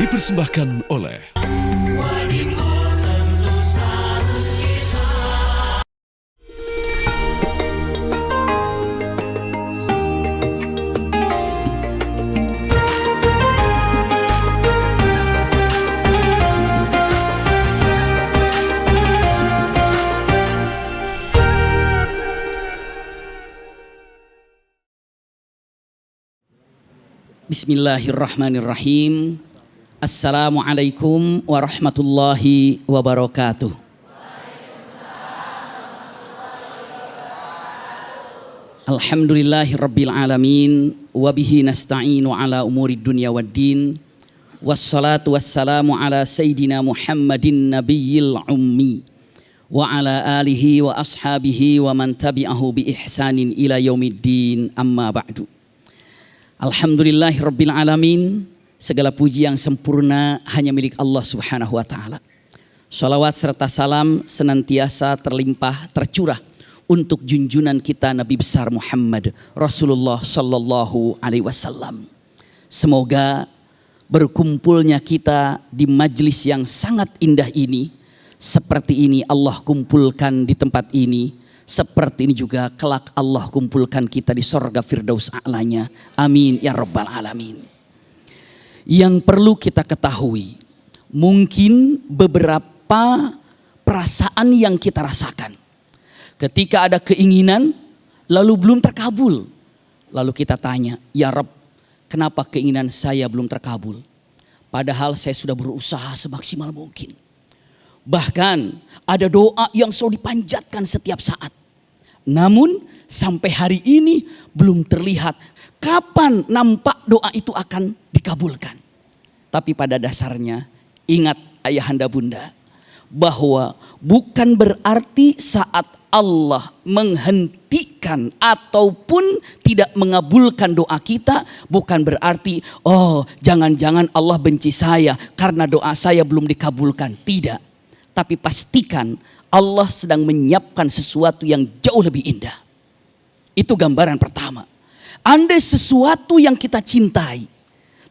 dipersembahkan oleh Bismillahirrahmanirrahim. Assalamualaikum warahmatullahi wabarakatuh. Alhamdulillahirabbil alamin wa bihi nasta'inu ala umurid dunya waddin. Wassalatu wassalamu ala sayyidina Muhammadin nabiyil ummi wa ala alihi wa ashabihi wa man tabi'ahu bi ihsanin ila yaumiddin, amma ba'du. Alhamdulillahirabbil alamin. Segala puji yang sempurna hanya milik Allah Subhanahu wa taala. Shalawat serta salam senantiasa terlimpah tercurah untuk junjungan kita Nabi besar Muhammad Rasulullah sallallahu alaihi wasallam. Semoga berkumpulnya kita di majlis yang sangat indah ini, seperti ini Allah kumpulkan di tempat ini, seperti ini juga kelak Allah kumpulkan kita di sorga Firdaus a'lanya. Amin ya rabbal alamin. Yang perlu kita ketahui, mungkin beberapa perasaan yang kita rasakan ketika ada keinginan lalu belum terkabul. Lalu kita tanya, ya Rabb, kenapa keinginan saya belum terkabul? Padahal saya sudah berusaha semaksimal mungkin. Bahkan ada doa yang selalu dipanjatkan setiap saat. Namun sampai hari ini belum terlihat kapan nampak doa itu akan dikabulkan. Tapi pada dasarnya ingat ayahanda bunda, bahwa bukan berarti saat Allah menghentikan ataupun tidak mengabulkan doa kita, bukan berarti oh jangan-jangan Allah benci saya karena doa saya belum dikabulkan. Tidak. Tapi pastikan Allah sedang menyiapkan sesuatu yang jauh lebih indah. Itu gambaran pertama. Andai sesuatu yang kita cintai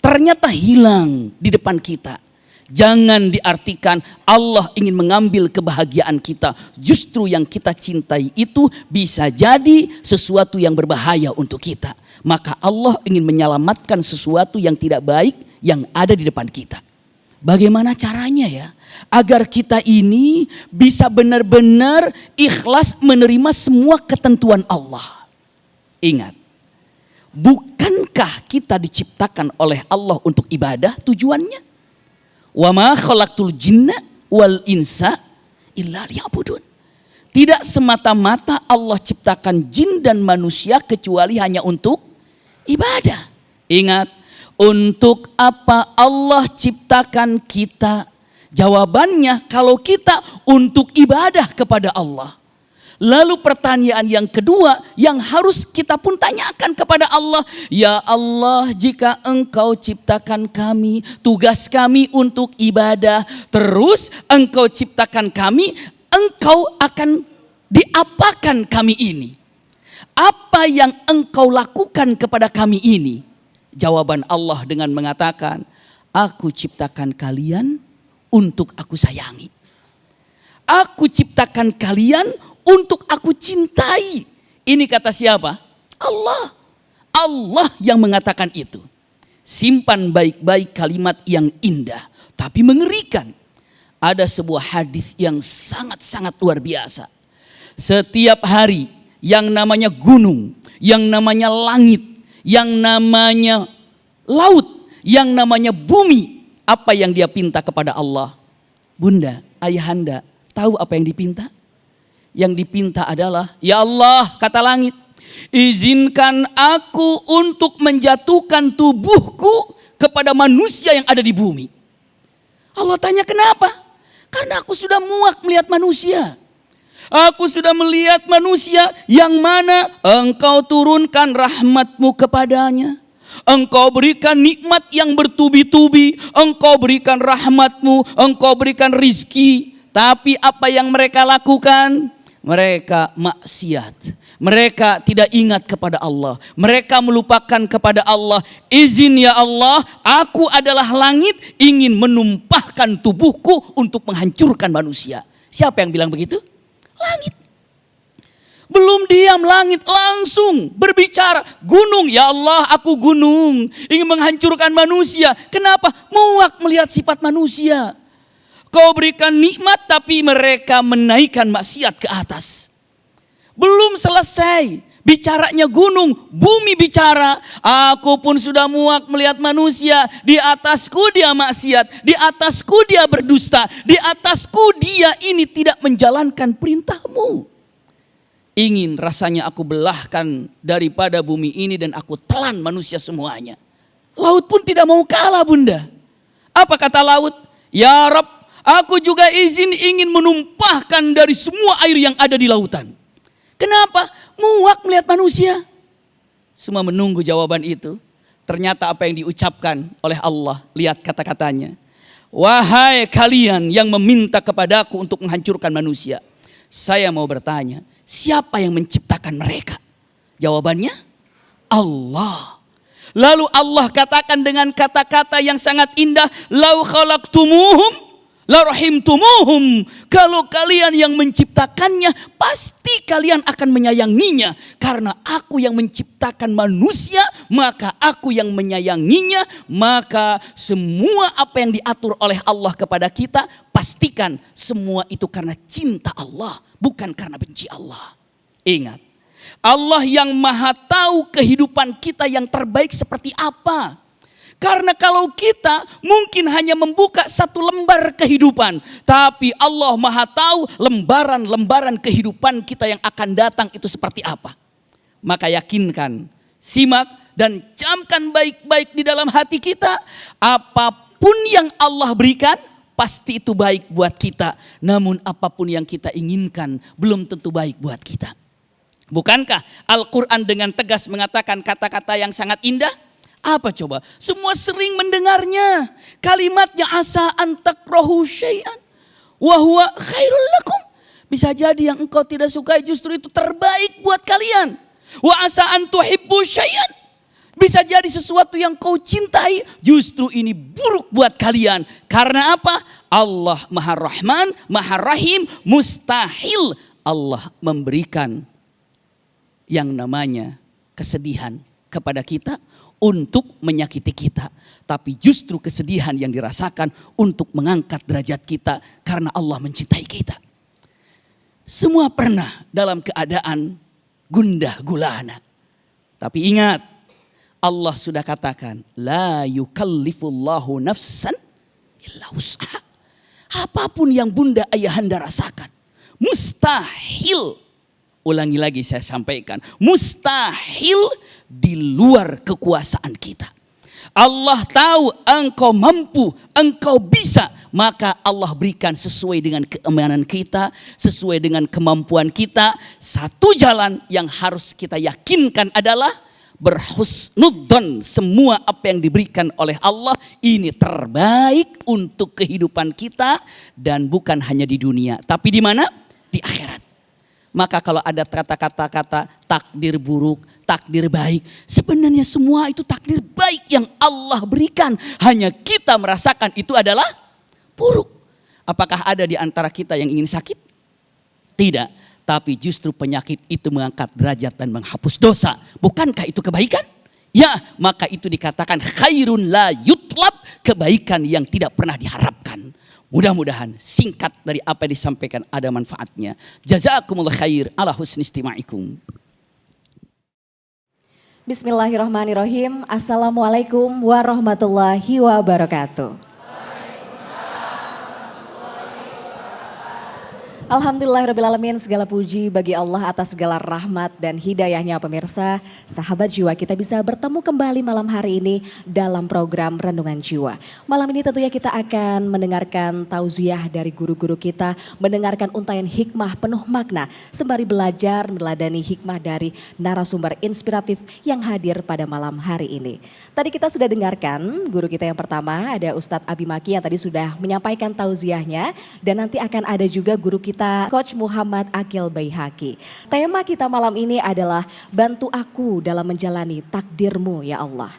ternyata hilang di depan kita, jangan diartikan Allah ingin mengambil kebahagiaan kita. Justru yang kita cintai itu bisa jadi sesuatu yang berbahaya untuk kita. Maka Allah ingin menyelamatkan sesuatu yang tidak baik yang ada di depan kita. Bagaimana caranya ya? Agar kita ini bisa benar-benar ikhlas menerima semua ketentuan Allah. Ingat, bukankah kita diciptakan oleh Allah untuk ibadah tujuannya? Wa ma khalaqtul jinna wal insa illa liya'budun. Tidak semata-mata Allah ciptakan jin dan manusia kecuali hanya untuk ibadah. Ingat, untuk apa Allah ciptakan kita? Jawabannya kalau kita untuk ibadah kepada Allah. Lalu pertanyaan yang kedua yang harus kita pun tanyakan kepada Allah. Ya Allah, jika Engkau ciptakan kami, tugas kami untuk ibadah, terus Engkau ciptakan kami, Engkau akan diapakan kami ini? Apa yang Engkau lakukan kepada kami ini? Jawaban Allah dengan mengatakan, aku ciptakan kalian untuk aku sayangi. Aku ciptakan kalian untuk aku cintai. Ini kata siapa? Allah. Allah yang mengatakan itu. Simpan baik-baik kalimat yang indah tapi mengerikan. Ada sebuah hadis yang sangat-sangat luar biasa. Setiap hari yang namanya gunung, yang namanya langit, yang namanya laut, yang namanya bumi, apa yang dia pinta kepada Allah? Bunda, ayahanda, tahu apa yang dipinta? Yang dipinta adalah, ya Allah, kata langit, izinkan aku untuk menjatuhkan tubuhku kepada manusia yang ada di bumi. Allah tanya kenapa? Karena aku sudah muak melihat manusia. Aku sudah melihat manusia yang mana Engkau turunkan rahmat-Mu kepadanya. Engkau berikan nikmat yang bertubi-tubi. Engkau berikan rahmat-Mu. Engkau berikan rizki. Tapi apa yang mereka lakukan? Mereka maksiat. Mereka tidak ingat kepada Allah. Mereka melupakan kepada Allah. Izin ya Allah, aku adalah langit, ingin menumpahkan tubuhku untuk menghancurkan manusia. Siapa yang bilang begitu? Langit. Belum diam, langit langsung berbicara. Gunung, ya Allah aku gunung, ingin menghancurkan manusia. Kenapa? Muak melihat sifat manusia. Kau berikan nikmat tapi mereka menaikkan maksiat ke atas. Belum selesai bicaranya gunung, bumi bicara. Aku pun sudah muak melihat manusia. Di atasku dia maksiat, di atasku dia berdusta, di atasku dia ini tidak menjalankan perintahmu. Ingin rasanya aku belahkan daripada bumi ini dan aku telan manusia semuanya. Laut pun tidak mau kalah, Bunda. Apa kata laut? Ya Rabb, aku juga ingin menumpahkan dari semua air yang ada di lautan. Kenapa? Muak melihat manusia. Semua menunggu jawaban itu. Ternyata apa yang diucapkan oleh Allah, lihat kata-katanya. Wahai kalian yang meminta kepadaku untuk menghancurkan manusia. Saya mau bertanya, siapa yang menciptakan mereka? Jawabannya, Allah. Lalu Allah katakan dengan kata-kata yang sangat indah, lau khalaqtumuhum la rahimtumuhum. Kalau kalian yang menciptakannya, pasti kalian akan menyayanginya. Karena aku yang menciptakan manusia, maka aku yang menyayanginya. Maka semua apa yang diatur oleh Allah kepada kita, pastikan semua itu karena cinta Allah, bukan karena benci Allah. Ingat, Allah yang maha tahu kehidupan kita yang terbaik seperti apa. Karena kalau kita mungkin hanya membuka satu lembar kehidupan, tapi Allah maha tahu lembaran-lembaran kehidupan kita yang akan datang itu seperti apa. Maka yakinkan, simak dan camkan baik-baik di dalam hati kita. Apapun yang Allah berikan, pasti itu baik buat kita. Namun apapun yang kita inginkan, belum tentu baik buat kita. Bukankah Al-Quran dengan tegas mengatakan kata-kata yang sangat indah? Apa coba? Semua sering mendengarnya. Kalimatnya asa an takrahu syai'an wa huwa khairul lakum. Bisa jadi yang engkau tidak sukai justru itu terbaik buat kalian. Wa asa an tuhibbu syai'an. Bisa jadi sesuatu yang kau cintai justru ini buruk buat kalian. Karena apa? Allah Maha Rahman, Maha Rahim, mustahil Allah memberikan yang namanya kesedihan kepada kita untuk menyakiti kita. Tapi justru kesedihan yang dirasakan untuk mengangkat derajat kita karena Allah mencintai kita. Semua pernah dalam keadaan gundah gulana. Tapi ingat, Allah sudah katakan, la yukallifullahu nafsan illa wus'aha. Apapun yang bunda ayahanda rasakan, mustahil. Ulangi lagi saya sampaikan, mustahil di luar kekuasaan kita. Allah tahu engkau mampu, engkau bisa, maka Allah berikan sesuai dengan keimanan kita, sesuai dengan kemampuan kita. Satu jalan yang harus kita yakinkan adalah berhusnudzon, semua apa yang diberikan oleh Allah ini terbaik untuk kehidupan kita dan bukan hanya di dunia, tapi di mana? Di akhirat. Maka kalau ada kata-kata takdir buruk, takdir baik, sebenarnya semua itu takdir baik yang Allah berikan. Hanya kita merasakan itu adalah buruk. Apakah ada di antara kita yang ingin sakit? Tidak. Tapi justru penyakit itu mengangkat derajat dan menghapus dosa. Bukankah itu kebaikan? Ya, maka itu dikatakan khairun la yutlab, kebaikan yang tidak pernah diharapkan. Mudah-mudahan singkat dari apa yang disampaikan ada manfaatnya. Jazakumullah khair ala husni istima'ikum. Bismillahirrahmanirrahim. Assalamualaikum warahmatullahi wabarakatuh. Alhamdulillahirrabbilalamin, segala puji bagi Allah atas segala rahmat dan hidayahnya pemirsa. Sahabat jiwa, kita bisa bertemu kembali malam hari ini dalam program Renungan Jiwa. Malam ini tentunya kita akan mendengarkan tauziah dari guru-guru kita, mendengarkan untayan hikmah penuh makna, sembari belajar meneladani hikmah dari narasumber inspiratif yang hadir pada malam hari ini. Tadi kita sudah dengarkan guru kita yang pertama, ada Ustadz Abi Maki yang tadi sudah menyampaikan tauziahnya, dan nanti akan ada juga guru kita kita, Coach Muhammad Aqil Baihaqi. Tema kita malam ini adalah bantu aku dalam menjalani takdirmu ya Allah.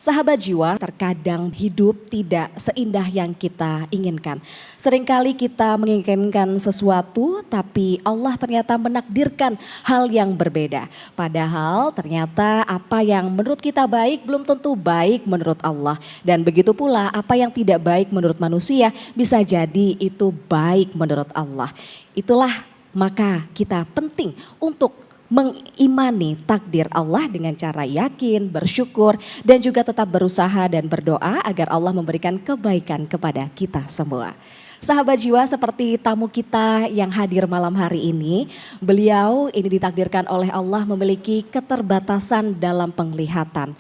Sahabat jiwa, terkadang hidup tidak seindah yang kita inginkan. Seringkali kita menginginkan sesuatu tapi Allah ternyata menakdirkan hal yang berbeda. Padahal ternyata apa yang menurut kita baik belum tentu baik menurut Allah. Dan begitu pula apa yang tidak baik menurut manusia bisa jadi itu baik menurut Allah. Itulah maka kita penting untuk mengimani takdir Allah dengan cara yakin, bersyukur, dan juga tetap berusaha dan berdoa agar Allah memberikan kebaikan kepada kita semua. Sahabat jiwa, seperti tamu kita yang hadir malam hari ini, beliau ini ditakdirkan oleh Allah memiliki keterbatasan dalam penglihatan,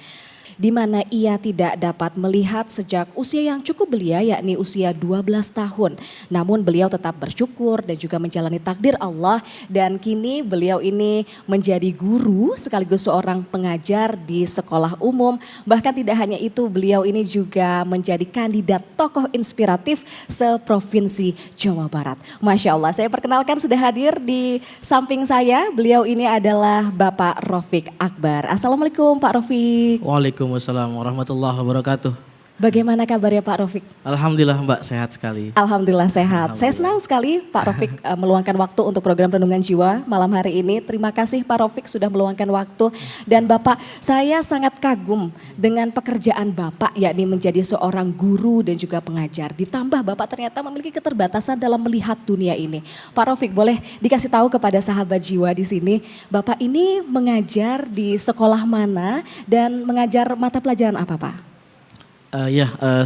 di mana ia tidak dapat melihat sejak usia yang cukup belia, yakni usia 12 tahun. Namun beliau tetap bersyukur dan juga menjalani takdir Allah, dan kini beliau ini menjadi guru sekaligus seorang pengajar di sekolah umum. Bahkan tidak hanya itu, beliau ini juga menjadi kandidat tokoh inspiratif seprovinsi Jawa Barat. Masya Allah, saya perkenalkan sudah hadir di samping saya, beliau ini adalah Bapak Rafiq Akbar. Assalamualaikum Pak Rafiq. Waalaikumsalam warahmatullahi wabarakatuh. Bagaimana kabarnya Pak Rafiq? Alhamdulillah Mbak, sehat sekali. Alhamdulillah sehat. Saya senang sekali Pak Rafiq meluangkan waktu untuk program Renungan Jiwa malam hari ini. Terima kasih Pak Rafiq sudah meluangkan waktu. Dan Bapak, saya sangat kagum dengan pekerjaan Bapak, yakni menjadi seorang guru dan juga pengajar. Ditambah Bapak ternyata memiliki keterbatasan dalam melihat dunia ini. Pak Rafiq, boleh dikasih tahu kepada sahabat jiwa di sini, Bapak ini mengajar di sekolah mana dan mengajar mata pelajaran apa Pak?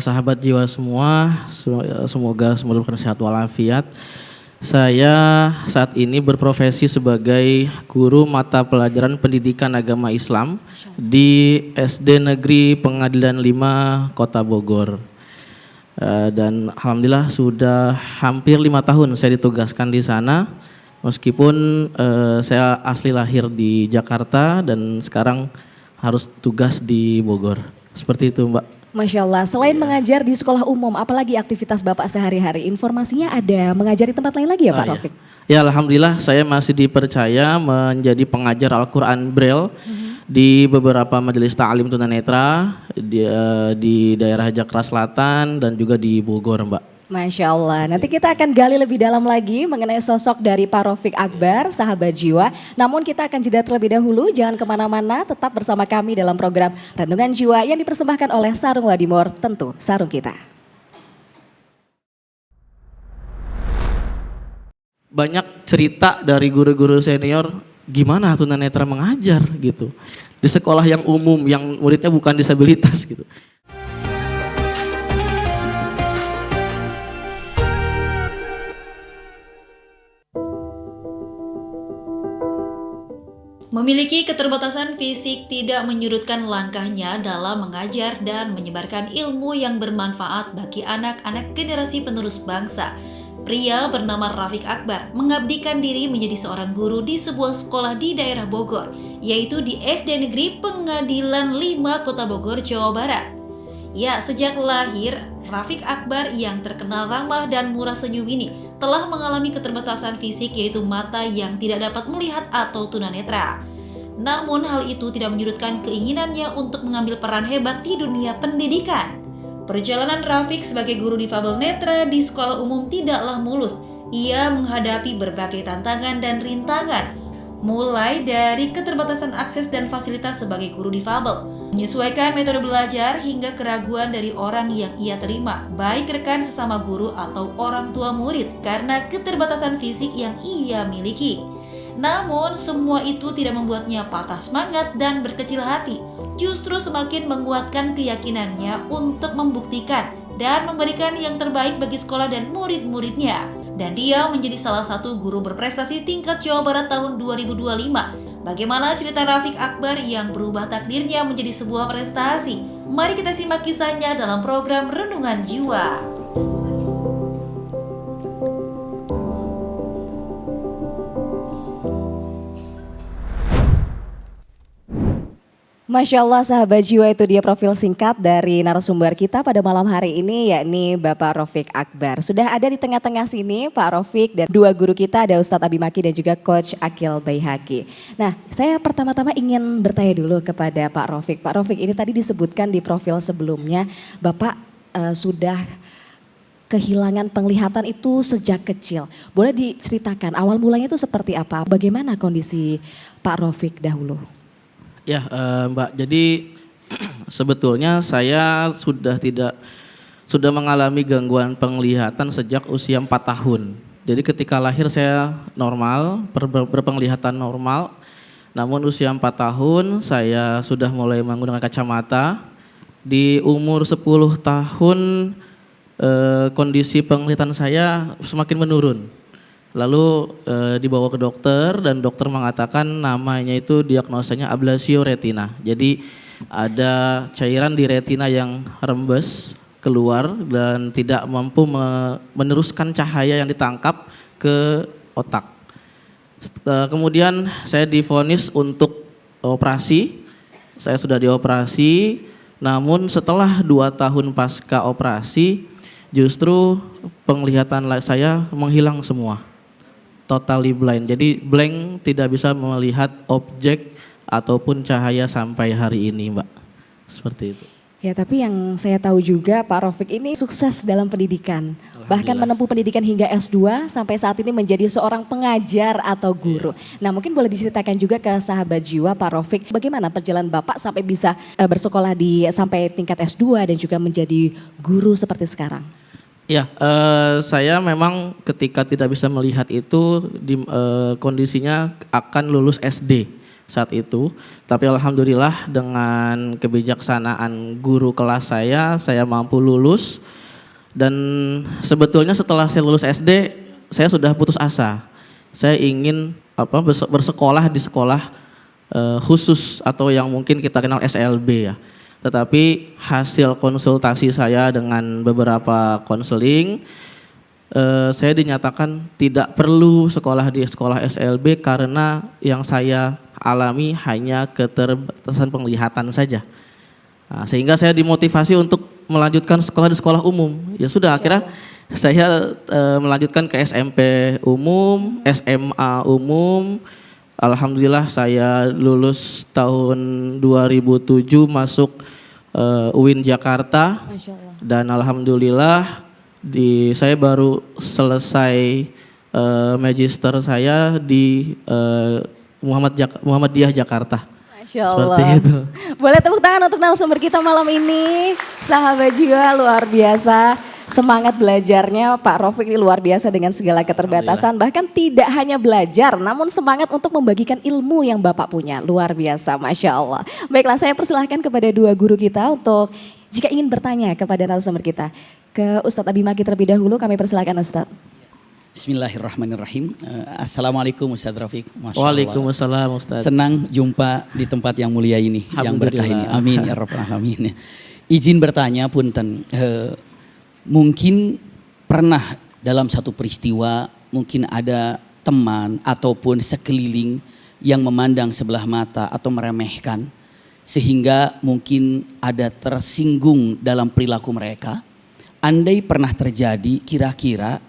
Sahabat jiwa semua, semoga dalam sehat walafiat. Saya saat ini berprofesi sebagai guru mata pelajaran pendidikan agama Islam di SD Negeri Pengadilan 5 Kota Bogor. Dan alhamdulillah sudah hampir 5 tahun saya ditugaskan di sana. Meskipun saya asli lahir di Jakarta dan sekarang harus tugas di Bogor. Seperti itu Mbak. Masya Allah, selain mengajar di sekolah umum, apalagi aktivitas Bapak sehari-hari? Informasinya ada mengajar di tempat lain lagi ya Pak Rafiq? Ya alhamdulillah saya masih dipercaya menjadi pengajar Al-Quran Braille di beberapa majelis ta'lim tunanetra di daerah Jakarta Selatan dan juga di Bogor Mbak. Masya Allah, nanti kita akan gali lebih dalam lagi mengenai sosok dari Pak Rafiq Akbar, sahabat jiwa. Namun kita akan jeda terlebih dahulu, jangan kemana-mana, tetap bersama kami dalam program Renungan Jiwa yang dipersembahkan oleh Sarung Wadimor, tentu sarung kita. Banyak cerita dari guru-guru senior gimana tunanetra mengajar gitu. Di sekolah yang umum, yang muridnya bukan disabilitas gitu. Memiliki keterbatasan fisik tidak menyurutkan langkahnya dalam mengajar dan menyebarkan ilmu yang bermanfaat bagi anak-anak generasi penerus bangsa. Pria bernama Rafiq Akbar mengabdikan diri menjadi seorang guru di sebuah sekolah di daerah Bogor, yaitu di SD Negeri Pengadilan 5 Kota Bogor, Jawa Barat. Ya, sejak lahir, Rafiq Akbar yang terkenal ramah dan murah senyum ini telah mengalami keterbatasan fisik, yaitu mata yang tidak dapat melihat atau tunanetra. Namun hal itu tidak menyurutkan keinginannya untuk mengambil peran hebat di dunia pendidikan. Perjalanan Rafiq sebagai guru difabel netra di sekolah umum tidaklah mulus. Ia menghadapi berbagai tantangan dan rintangan, mulai dari keterbatasan akses dan fasilitas sebagai guru difabel, menyesuaikan metode belajar, hingga keraguan dari orang yang ia terima, baik rekan sesama guru atau orang tua murid, karena keterbatasan fisik yang ia miliki. Namun semua itu tidak membuatnya patah semangat dan berkecil hati, justru semakin menguatkan keyakinannya untuk membuktikan dan memberikan yang terbaik bagi sekolah dan murid-muridnya. Dan dia menjadi salah satu guru berprestasi tingkat Jawa Barat tahun 2025. Bagaimana cerita Rafiq Akbar yang berubah takdirnya menjadi sebuah prestasi? Mari kita simak kisahnya dalam program Renungan Jiwa. Masya Allah sahabat jiwa, itu dia profil singkat dari narasumber kita pada malam hari ini, yakni Bapak Rafiq Akbar. Sudah ada di tengah-tengah sini Pak Rafiq dan dua guru kita, ada Ustadz Abi Maki dan juga Coach Akil Baihaqi. Nah, saya pertama-tama ingin bertanya dulu kepada Pak Rafiq. Pak Rafiq, ini tadi disebutkan di profil sebelumnya Bapak sudah kehilangan penglihatan itu sejak kecil. Boleh diceritakan awal mulanya itu seperti apa? Bagaimana kondisi Pak Rafiq dahulu? Ya Mbak, jadi sebetulnya saya sudah mengalami gangguan penglihatan sejak usia 4 tahun. Jadi ketika lahir saya normal, berpenglihatan normal. Namun usia 4 tahun saya sudah mulai menggunakan kacamata. Di umur 10 tahun kondisi penglihatan saya semakin menurun. Lalu dibawa ke dokter dan dokter mengatakan namanya itu diagnosanya ablasio retina. Jadi ada cairan di retina yang rembes keluar dan tidak mampu meneruskan cahaya yang ditangkap ke otak. Kemudian saya divonis untuk operasi. Saya sudah dioperasi, namun setelah 2 tahun pasca operasi justru penglihatan saya menghilang semua. Totally blind, jadi blank, tidak bisa melihat objek ataupun cahaya sampai hari ini, Mbak. Seperti itu. Ya, tapi yang saya tahu juga Pak Rafiq ini sukses dalam pendidikan. Bahkan menempuh pendidikan hingga S2 sampai saat ini menjadi seorang pengajar atau guru. Nah, mungkin boleh diceritakan juga ke sahabat jiwa Pak Rafiq, bagaimana perjalanan Bapak sampai bisa bersekolah sampai tingkat S2 dan juga menjadi guru seperti sekarang? Ya, saya memang ketika tidak bisa melihat itu kondisinya akan lulus SD saat itu. Tapi alhamdulillah dengan kebijaksanaan guru kelas saya mampu lulus. Dan sebetulnya setelah saya lulus SD, saya sudah putus asa. Saya ingin bersekolah di sekolah khusus atau yang mungkin kita kenal SLB ya. Tetapi hasil konsultasi saya dengan beberapa konseling, saya dinyatakan tidak perlu sekolah di sekolah SLB karena yang saya alami hanya keterbatasan penglihatan saja. Nah, sehingga saya dimotivasi untuk melanjutkan sekolah di sekolah umum. Ya sudah, akhirnya saya melanjutkan ke SMP umum, SMA umum. Alhamdulillah saya lulus tahun 2007 masuk UIN Jakarta. Masya Allah. Dan alhamdulillah saya baru selesai magister saya di Muhammadiyah Jakarta. Masya Allah. Seperti itu. Boleh tepuk tangan untuk narasumber kita malam ini. Sahabat jiwa, luar biasa. Semangat belajarnya Pak Rafiq ini luar biasa dengan segala keterbatasan. Bahkan tidak hanya belajar, namun semangat untuk membagikan ilmu yang Bapak punya. Luar biasa, Masya Allah. Baiklah, saya persilahkan kepada dua guru kita untuk jika ingin bertanya kepada narasumber kita. Ke Ustadz Abi Maki terlebih dahulu, kami persilahkan Ustadz. Bismillahirrahmanirrahim. Assalamualaikum Ustadz Rafiq. Waalaikumsalam Ustadz. Senang jumpa di tempat yang mulia ini, yang berkah ini. Amin ya rabbal alamin. Izin bertanya punten. Mungkin pernah dalam satu peristiwa mungkin ada teman ataupun sekeliling yang memandang sebelah mata atau meremehkan sehingga mungkin ada tersinggung dalam perilaku mereka. Andai pernah terjadi, kira-kira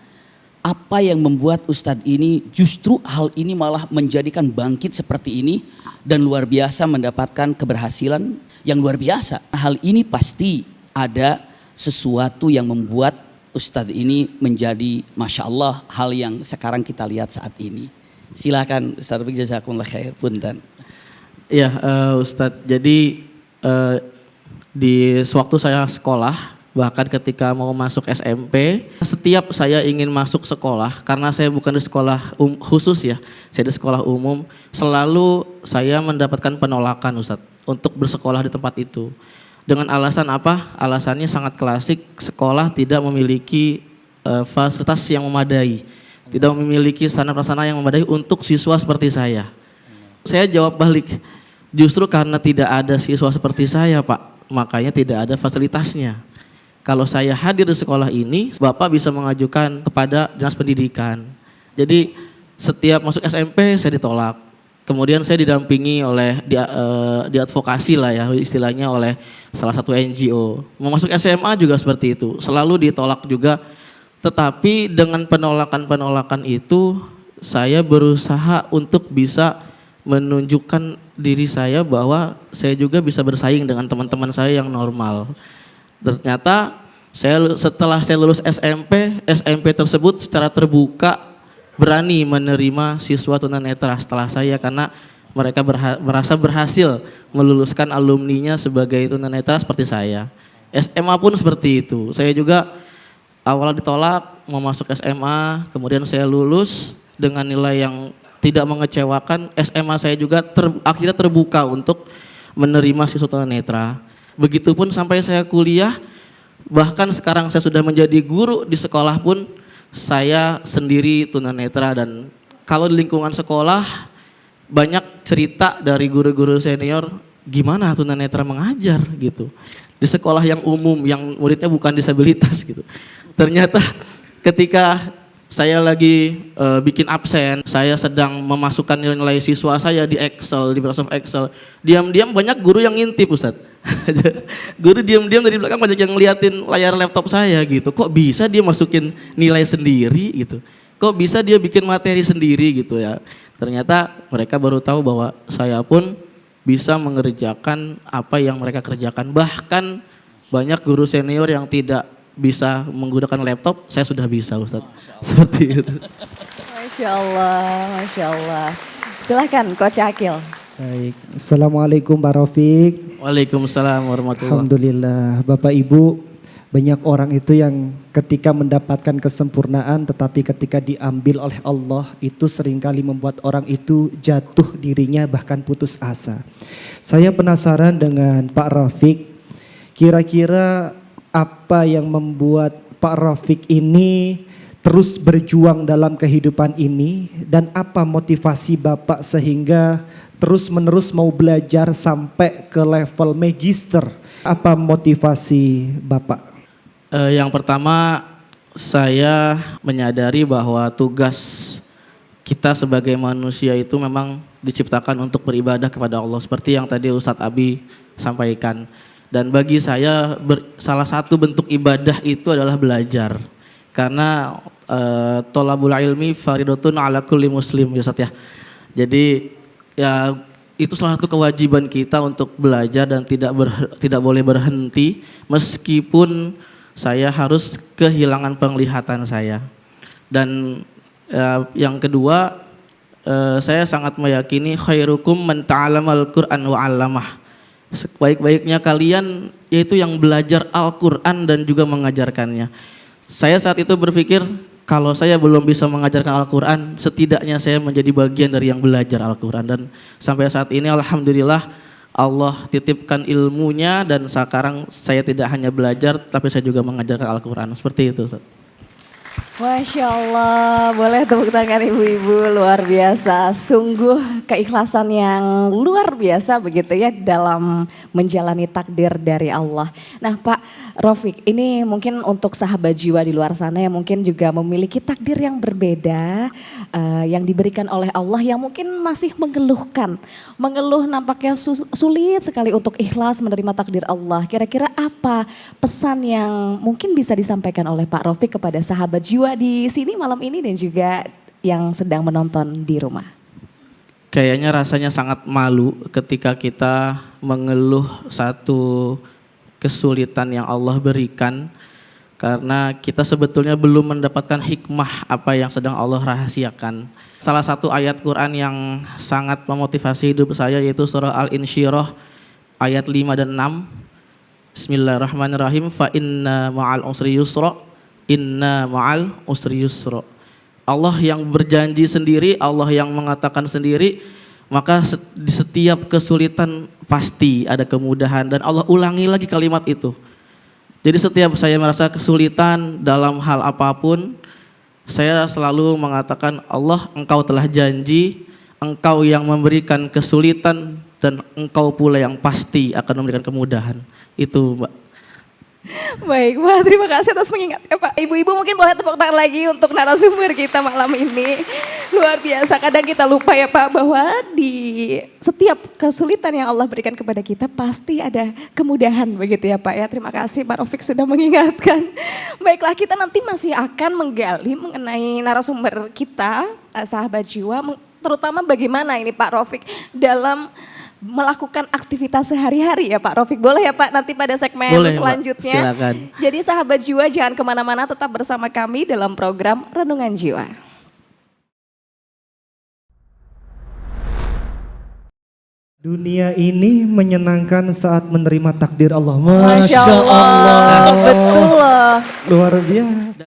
apa yang membuat Ustadz ini justru hal ini malah menjadikan bangkit seperti ini dan luar biasa mendapatkan keberhasilan yang luar biasa. Hal ini pasti ada sesuatu yang membuat Ustadz ini menjadi Masya Allah hal yang sekarang kita lihat saat ini. Silakan Ustadz Rafiq, jazakumullah khair, punten. Ya Ustadz, jadi di sewaktu saya sekolah, bahkan ketika mau masuk SMP, setiap saya ingin masuk sekolah, karena saya bukan di sekolah khusus ya, saya di sekolah umum, selalu saya mendapatkan penolakan Ustadz untuk bersekolah di tempat itu. Dengan alasan apa? Alasannya sangat klasik, sekolah tidak memiliki fasilitas yang memadai, tidak memiliki sarana-prasarana yang memadai untuk siswa seperti saya. Saya jawab balik, justru karena tidak ada siswa seperti saya Pak, makanya tidak ada fasilitasnya. Kalau saya hadir di sekolah ini, Bapak bisa mengajukan kepada Dinas Pendidikan. Jadi setiap masuk SMP saya ditolak. Kemudian saya didampingi oleh diadvokasi lah ya istilahnya oleh salah satu NGO. Mau masuk SMA juga seperti itu, selalu ditolak juga. Tetapi dengan penolakan-penolakan itu saya berusaha untuk bisa menunjukkan diri saya bahwa saya juga bisa bersaing dengan teman-teman saya yang normal. Ternyata setelah saya lulus SMP tersebut secara terbuka berani menerima siswa tunanetra setelah saya karena mereka merasa berhasil meluluskan alumninya sebagai tunanetra seperti saya. SMA pun seperti itu. Saya juga awalnya ditolak mau masuk SMA, kemudian saya lulus dengan nilai yang tidak mengecewakan. SMA saya juga akhirnya terbuka untuk menerima siswa tunanetra. Begitupun sampai saya kuliah, bahkan sekarang saya sudah menjadi guru di sekolah pun saya sendiri tunanetra. Dan kalau di lingkungan sekolah banyak cerita dari guru-guru senior gimana tunanetra mengajar gitu. Di sekolah yang umum yang muridnya bukan disabilitas gitu. Ternyata ketika saya lagi bikin absen, saya sedang memasukkan nilai-nilai siswa saya di Excel, di Microsoft Excel. Diam-diam banyak guru yang ngintip, Ustadz. Guru diam-diam dari belakang banyak yang ngeliatin layar laptop saya gitu. Kok bisa dia masukin nilai sendiri gitu? Kok bisa dia bikin materi sendiri gitu ya? Ternyata mereka baru tahu bahwa saya pun bisa mengerjakan apa yang mereka kerjakan. Bahkan banyak guru senior yang tidak bisa menggunakan laptop, saya sudah bisa, Ustadz. Seperti itu. Masya Allah, Masya Allah. Silahkan Coach Akil. Baik, Assalamualaikum Pak Rafiq. Waalaikumsalam warahmatullahi wabarakatuh. Alhamdulillah, Bapak Ibu, banyak orang itu yang ketika mendapatkan kesempurnaan tetapi ketika diambil oleh Allah itu seringkali membuat orang itu jatuh dirinya bahkan putus asa. Saya penasaran dengan Pak Rafiq, kira-kira apa yang membuat Pak Rafiq ini terus berjuang dalam kehidupan ini dan apa motivasi Bapak sehingga terus-menerus mau belajar sampai ke level magister? Apa motivasi Bapak? Yang pertama, saya menyadari bahwa tugas kita sebagai manusia itu memang diciptakan untuk beribadah kepada Allah seperti yang tadi Ustadz Abi sampaikan. Dan bagi saya salah satu bentuk ibadah itu adalah belajar. Karena tolabul ilmi faridatun ala kulli muslim ya Ustadz ya. Jadi ya itu salah satu kewajiban kita untuk belajar dan tidak boleh berhenti meskipun saya harus kehilangan penglihatan saya. Dan yang kedua, saya sangat meyakini khairukum man ta'alamal Qur'an wa 'allamah. Sebaik-baiknya kalian yaitu yang belajar Al-Qur'an dan juga mengajarkannya. Saya saat itu berpikir kalau saya belum bisa mengajarkan Al-Qur'an, setidaknya saya menjadi bagian dari yang belajar Al-Qur'an. Dan sampai saat ini alhamdulillah Allah titipkan ilmunya dan sekarang saya tidak hanya belajar tapi saya juga mengajarkan Al-Qur'an. Seperti itu, Ustaz. Masya Allah, boleh tepuk tangan ibu-ibu, luar biasa. Sungguh keikhlasan yang luar biasa begitu ya dalam menjalani takdir dari Allah. Nah Pak Rafiq, ini mungkin untuk sahabat jiwa di luar sana yang mungkin juga memiliki takdir yang berbeda, yang diberikan oleh Allah yang mungkin masih mengeluh nampaknya sulit sekali untuk ikhlas menerima takdir Allah. Kira-kira apa pesan yang mungkin bisa disampaikan oleh Pak Rafiq kepada sahabat jiwa di sini malam ini dan juga yang sedang menonton di rumah? Kayaknya rasanya sangat malu ketika kita mengeluh satu kesulitan yang Allah berikan karena kita sebetulnya belum mendapatkan hikmah apa yang sedang Allah rahasiakan. Salah satu ayat Quran yang sangat memotivasi hidup saya yaitu surah Al-Insyirah ayat 5 dan 6. Bismillahirrahmanirrahim. Fa inna ma'al usri yusra. Inna ma'al usri yusra. Allah yang berjanji sendiri, Allah yang mengatakan sendiri, maka di setiap kesulitan pasti ada kemudahan dan Allah ulangi lagi kalimat itu. Jadi setiap saya merasa kesulitan dalam hal apapun, saya selalu mengatakan Allah, Engkau telah janji, Engkau yang memberikan kesulitan dan Engkau pula yang pasti akan memberikan kemudahan. Itu Mbak. Baik Pak, terima kasih atas mengingatnya Pak. Ibu-ibu mungkin boleh tepuk tangan lagi untuk narasumber kita malam ini. Luar biasa, kadang kita lupa ya Pak bahwa di setiap kesulitan yang Allah berikan kepada kita pasti ada kemudahan begitu ya Pak ya. Terima kasih Pak Rafiq sudah mengingatkan. Baiklah, kita nanti masih akan menggali mengenai narasumber kita, sahabat jiwa, terutama bagaimana ini Pak Rafiq dalam melakukan aktivitas sehari-hari ya Pak Rafiq. Boleh ya Pak nanti pada segmen Boleh, selanjutnya. Mbak. Silakan. Jadi sahabat jiwa jangan kemana-mana, tetap bersama kami dalam program Renungan Jiwa. Dunia ini menyenangkan saat menerima takdir Allah. Masya Allah, betul loh. Luar biasa.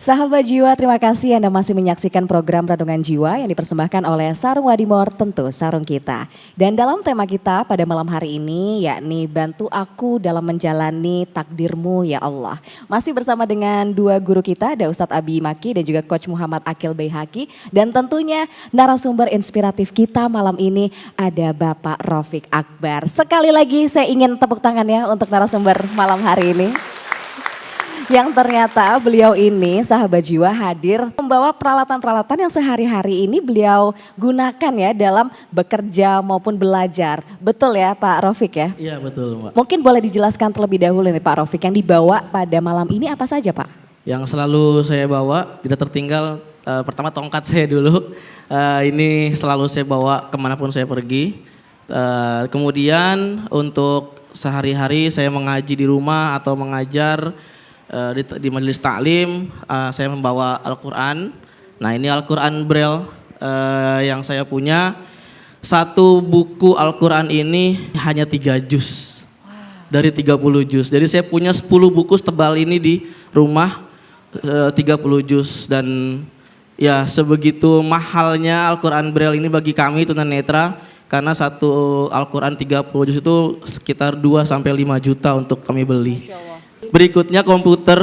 Sahabat jiwa, terima kasih Anda masih menyaksikan program Renungan Jiwa yang dipersembahkan oleh Sarung Wadimor, tentu sarung kita. Dan dalam tema kita pada malam hari ini yakni bantu aku dalam menjalani takdirmu ya Allah. Masih bersama dengan dua guru kita, ada Ustadz Abi Maki dan juga Coach Muhammad Akil Baihaqi. Dan tentunya narasumber inspiratif kita malam ini ada Bapak Rafiq Akbar. Sekali lagi saya ingin tepuk tangan ya untuk narasumber malam hari ini. Yang ternyata beliau ini sahabat jiwa hadir membawa peralatan-peralatan yang sehari-hari ini beliau gunakan ya dalam bekerja maupun belajar. Betul ya Pak Rafiq ya? Iya betul Mbak. Mungkin boleh dijelaskan terlebih dahulu nih Pak Rafiq yang dibawa pada malam ini apa saja Pak? Yang selalu saya bawa tidak tertinggal pertama tongkat saya dulu. Ini selalu saya bawa kemanapun saya pergi. Kemudian untuk sehari-hari saya mengaji di rumah atau mengajar di majelis taklim, saya membawa Al-Quran. Nah ini Al-Quran Braille yang saya punya. Satu buku Al-Quran ini hanya 3 juz dari 30 juz. Jadi saya punya 10 buku tebal ini di rumah 30 juz. Dan ya sebegitu mahalnya Al-Quran Braille ini bagi kami tunanetra. Karena satu Al-Quran 30 juz itu sekitar 2-5 juta untuk kami beli. Berikutnya komputer,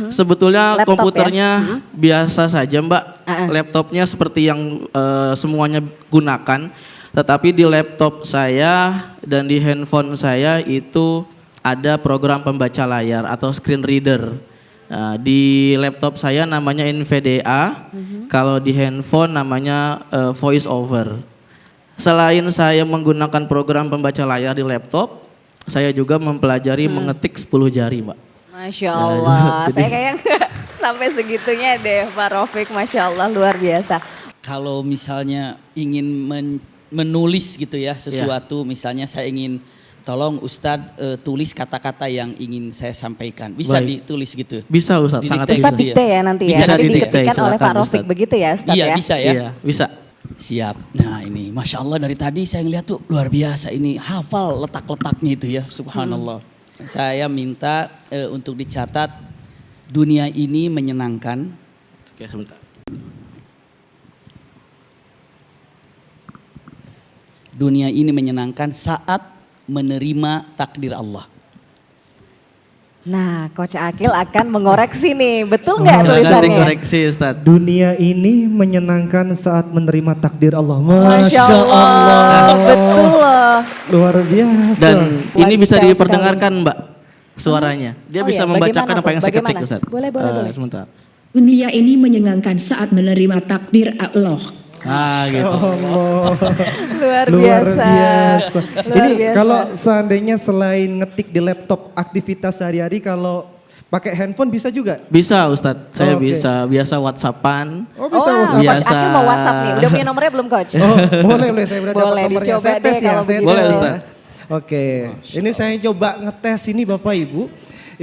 sebetulnya Laptop komputernya biasa saja Mbak, laptopnya seperti yang semuanya gunakan, tetapi di laptop saya dan di handphone saya itu ada program pembaca layar atau screen reader. Nah, di laptop saya namanya NVDA, kalau di handphone namanya voice over. Selain saya menggunakan program pembaca layar di laptop, saya juga mempelajari mengetik 10 jari Mbak. Masya Allah, saya kayak sampai segitunya deh Pak Rafiq, Masya Allah luar biasa. Kalau misalnya ingin menulis gitu ya sesuatu, misalnya saya ingin tolong Ustadz tulis kata-kata yang ingin saya sampaikan. Bisa ditulis gitu? Bisa Ustadz, sangat Didikte bisa. Ustadz dikte ya nanti ya, Bisa nanti didikte, diketikkan oleh silakan, Pak Rafiq Ustadz. begitu ya Ustadz Iya ya? bisa ya? Iya, bisa. Siap. Nah ini Masya Allah dari tadi saya ngeliat tuh luar biasa ini hafal letak-letaknya itu ya subhanallah. Saya minta untuk dicatat dunia ini menyenangkan. Oke sebentar. Dunia ini menyenangkan saat menerima takdir Allah. Nah Coach Akil akan mengoreksi nih, betul nggak Silakan tulisannya? dikoreksi Ustadz. Dunia ini menyenangkan saat menerima takdir Allah. Masya Allah, betul loh. Luar biasa. Dan Wah, ini bisa detail diperdengarkan Mbak suaranya. Dia Oh bisa iya, membacakan bagaimana apa yang tuh? saya ketik Bagaimana? Ustadz. Boleh. Sebentar. Dunia ini menyenangkan saat menerima takdir Allah. Gitu. Allah. Luar Luar biasa. biasa. Luar Ini biasa. kalau seandainya selain ngetik di laptop aktivitas sehari-hari, kalau pakai handphone bisa juga? Bisa Ustadz, saya Oke. bisa biasa WhatsAppan. Oh bisa Wah, WhatsApp. Coach Biasa. Akil mau WhatsApp nih, udah punya nomornya belum Coach? Oh boleh saya berarti dapat Boleh, nomornya. dicoba Saya deh tes ya, kalau saya begitu. Boleh, tes ya. Ustaz. Oke, ini saya coba ngetes ini Bapak Ibu.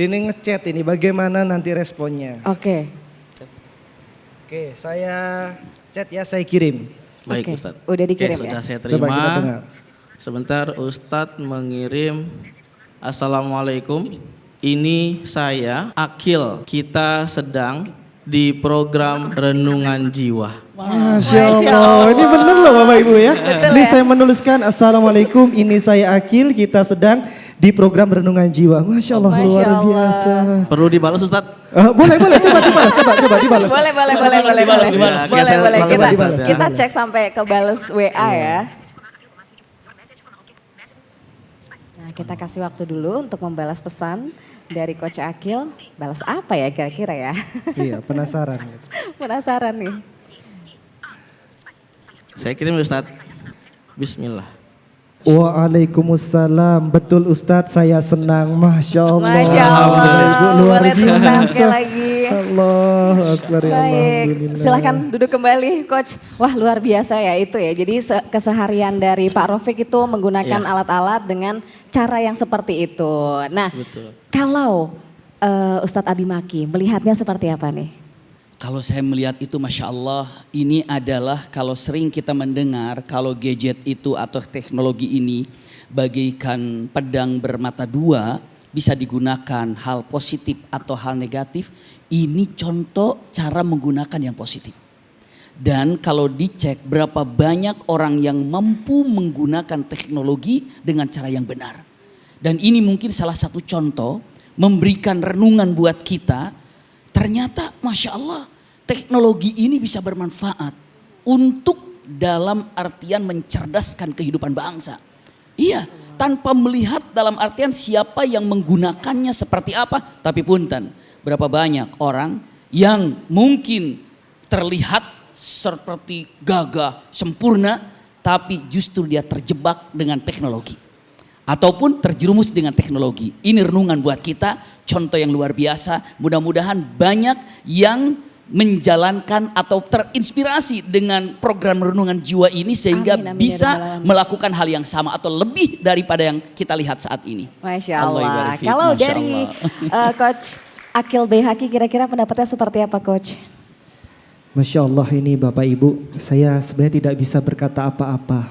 Ini ngechat ini bagaimana nanti responnya. Oke. Oke, saya chat ya, saya kirim. Baik Oke, Ustadz. udah dikirim Oke, ya? sudah saya Coba terima. kita dengar. Sebentar Ustadz mengirim. Assalamualaikum. Ini saya Akil. Kita sedang di program Renungan Jiwa. Masya Allah, ini bener loh Bapak Ibu ya. Ini ya? saya menuliskan Assalamualaikum, ini saya Akil, kita sedang di program Renungan Jiwa. Masya Allah, Masya luar Allah. biasa. Perlu dibalas Ustadz? Boleh, coba dibalas. Boleh. dibalas. Boleh. Dibalas. Kita cek sampai ke balas WA ya. Nah, kita kasih waktu dulu untuk membalas pesan dari Coach Akil. Balas apa ya kira-kira ya? Iya, penasaran. Penasaran nih. Saya kirim Ustadz. Bismillah. Waalaikumsalam. Betul Ustadz, saya senang. Masya Allah. Masya Allah. Ibu luar Boleh tepuk tangan biasa. sekali lagi. Allah Akbar, ya Baik, Alhamdulillah. silahkan duduk kembali Coach. Wah luar biasa ya itu ya. Jadi keseharian dari Pak Rofik itu menggunakan alat-alat dengan cara yang seperti itu. Nah, Betul. kalau Ustadz Abi Maki melihatnya seperti apa nih? Kalau saya melihat itu Masya Allah, ini adalah kalau sering kita mendengar kalau gadget itu atau teknologi ini bagaikan pedang bermata dua, bisa digunakan hal positif atau hal negatif. Ini contoh cara menggunakan yang positif. Dan kalau dicek berapa banyak orang yang mampu menggunakan teknologi dengan cara yang benar. Dan ini mungkin salah satu contoh memberikan renungan buat kita. Ternyata Masya Allah teknologi ini bisa bermanfaat untuk dalam artian mencerdaskan kehidupan bangsa. Iya, tanpa melihat dalam artian siapa yang menggunakannya seperti apa. Tapi punten, berapa banyak orang yang mungkin terlihat seperti gagah, sempurna, tapi justru dia terjebak dengan teknologi. Ataupun terjerumus dengan teknologi. Ini renungan buat kita, contoh yang luar biasa. Mudah-mudahan banyak yang menjalankan atau terinspirasi dengan program Renungan Jiwa ini sehingga Amin, amin, bisa ya Rabbal Alamin. melakukan hal yang sama atau lebih daripada yang kita lihat saat ini. Masya Allah Allah. ibarik fiik, Kalau Masya dari Allah. Coach Akil Bayhaki kira-kira pendapatnya seperti apa Coach? Masya Allah, ini Bapak Ibu, saya sebenarnya tidak bisa berkata apa-apa.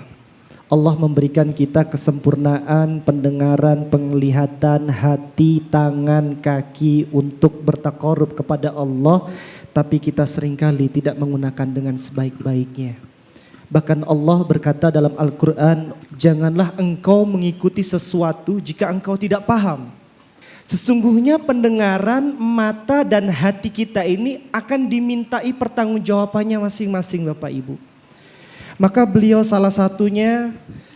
Allah memberikan kita kesempurnaan, pendengaran, penglihatan, hati, tangan, kaki untuk bertakarub kepada Allah. Tapi kita seringkali tidak menggunakan dengan sebaik-baiknya. Bahkan Allah berkata dalam Al-Quran, janganlah engkau mengikuti sesuatu jika engkau tidak paham. Sesungguhnya pendengaran, mata dan hati kita ini akan dimintai pertanggungjawabannya masing-masing Bapak Ibu. Maka beliau salah satunya,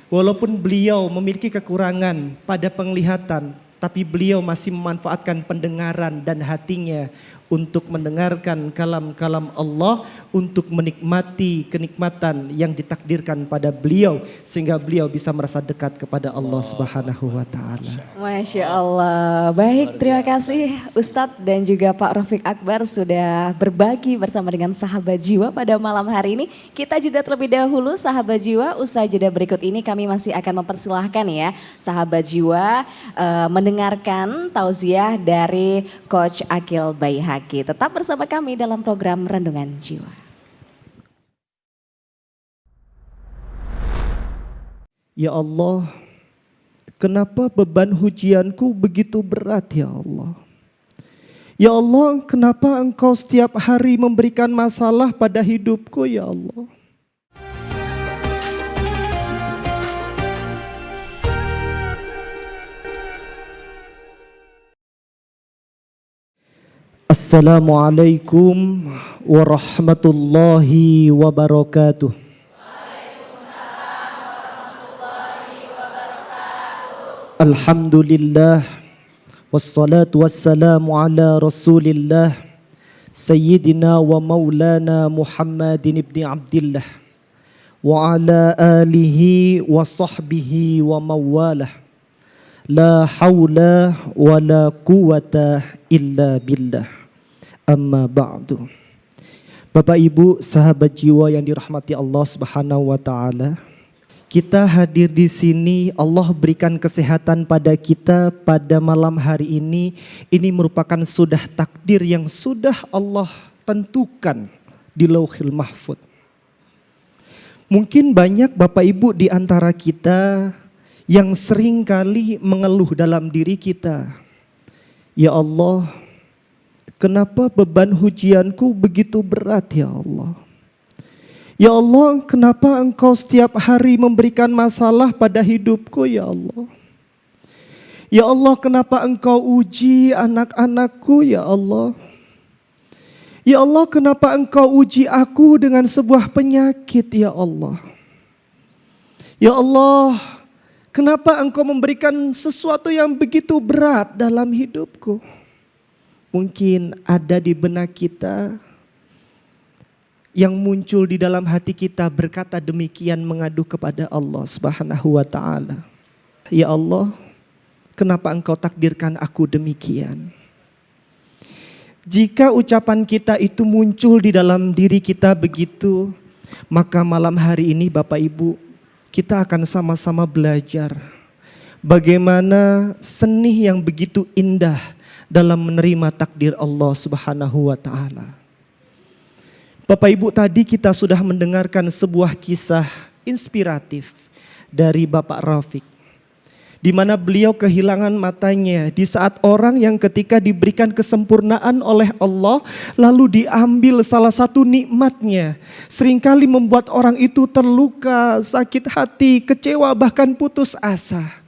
walaupun beliau memiliki kekurangan pada penglihatan, tapi beliau masih memanfaatkan pendengaran dan hatinya untuk mendengarkan kalam-kalam Allah, untuk menikmati kenikmatan yang ditakdirkan pada beliau, sehingga beliau bisa merasa dekat kepada Allah Subhanahu wa Ta'ala. Masya Allah. Baik, terima kasih Ustadz dan juga Pak Rofik Akbar sudah berbagi bersama dengan Sahabat Jiwa pada malam hari ini. Kita jeda terlebih dahulu Sahabat Jiwa, usai jeda berikut ini kami masih akan mempersilahkan ya Sahabat Jiwa mendengarkan tausiah dari Coach Akil Bayhaki. Tetap bersama kami dalam program Renungan Jiwa. Ya Allah, kenapa beban ujianku begitu berat ya Allah? Ya Allah, kenapa engkau setiap hari memberikan masalah pada hidupku ya Allah? Assalamualaikum warahmatullahi wabarakatuh. Alhamdulillah wassalatu wassalamu ala Rasulillah Sayyidina wa maulana Muhammadin ibn Abdillah wa ala alihi wa sahbihi wa mawalah. La hawla wa la quwata illa billah. Amma ba'du. Bapak Ibu sahabat jiwa yang dirahmati Allah Subhanahu wa taala. Kita hadir di sini, Allah berikan kesehatan pada kita pada malam hari ini. Ini merupakan sudah takdir yang sudah Allah tentukan di Lauhil Mahfuz. Mungkin banyak Bapak Ibu di antara kita yang sering kali mengeluh dalam diri kita. Ya Allah, kenapa beban ujianku begitu berat ya Allah? Ya Allah, kenapa engkau setiap hari memberikan masalah pada hidupku ya Allah? Ya Allah, kenapa Engkau uji anak-anakku ya Allah? Ya Allah, kenapa Engkau uji aku dengan sebuah penyakit ya Allah? Ya Allah, kenapa Engkau memberikan sesuatu yang begitu berat dalam hidupku? Mungkin ada di benak kita yang muncul di dalam hati kita berkata demikian, mengadu kepada Allah Subhanahu wa ta'ala. Ya Allah, kenapa Engkau takdirkan aku demikian? Jika ucapan kita itu muncul di dalam diri kita begitu, maka malam hari ini Bapak Ibu, kita akan sama-sama belajar bagaimana seni yang begitu indah dalam menerima takdir Allah Subhanahu wa ta'ala. Bapak Ibu, tadi kita sudah mendengarkan sebuah kisah inspiratif dari Bapak Rafiq, di mana beliau kehilangan matanya di saat orang yang ketika diberikan kesempurnaan oleh Allah lalu diambil salah satu nikmatnya, seringkali membuat orang itu terluka, sakit hati, kecewa, bahkan putus asa.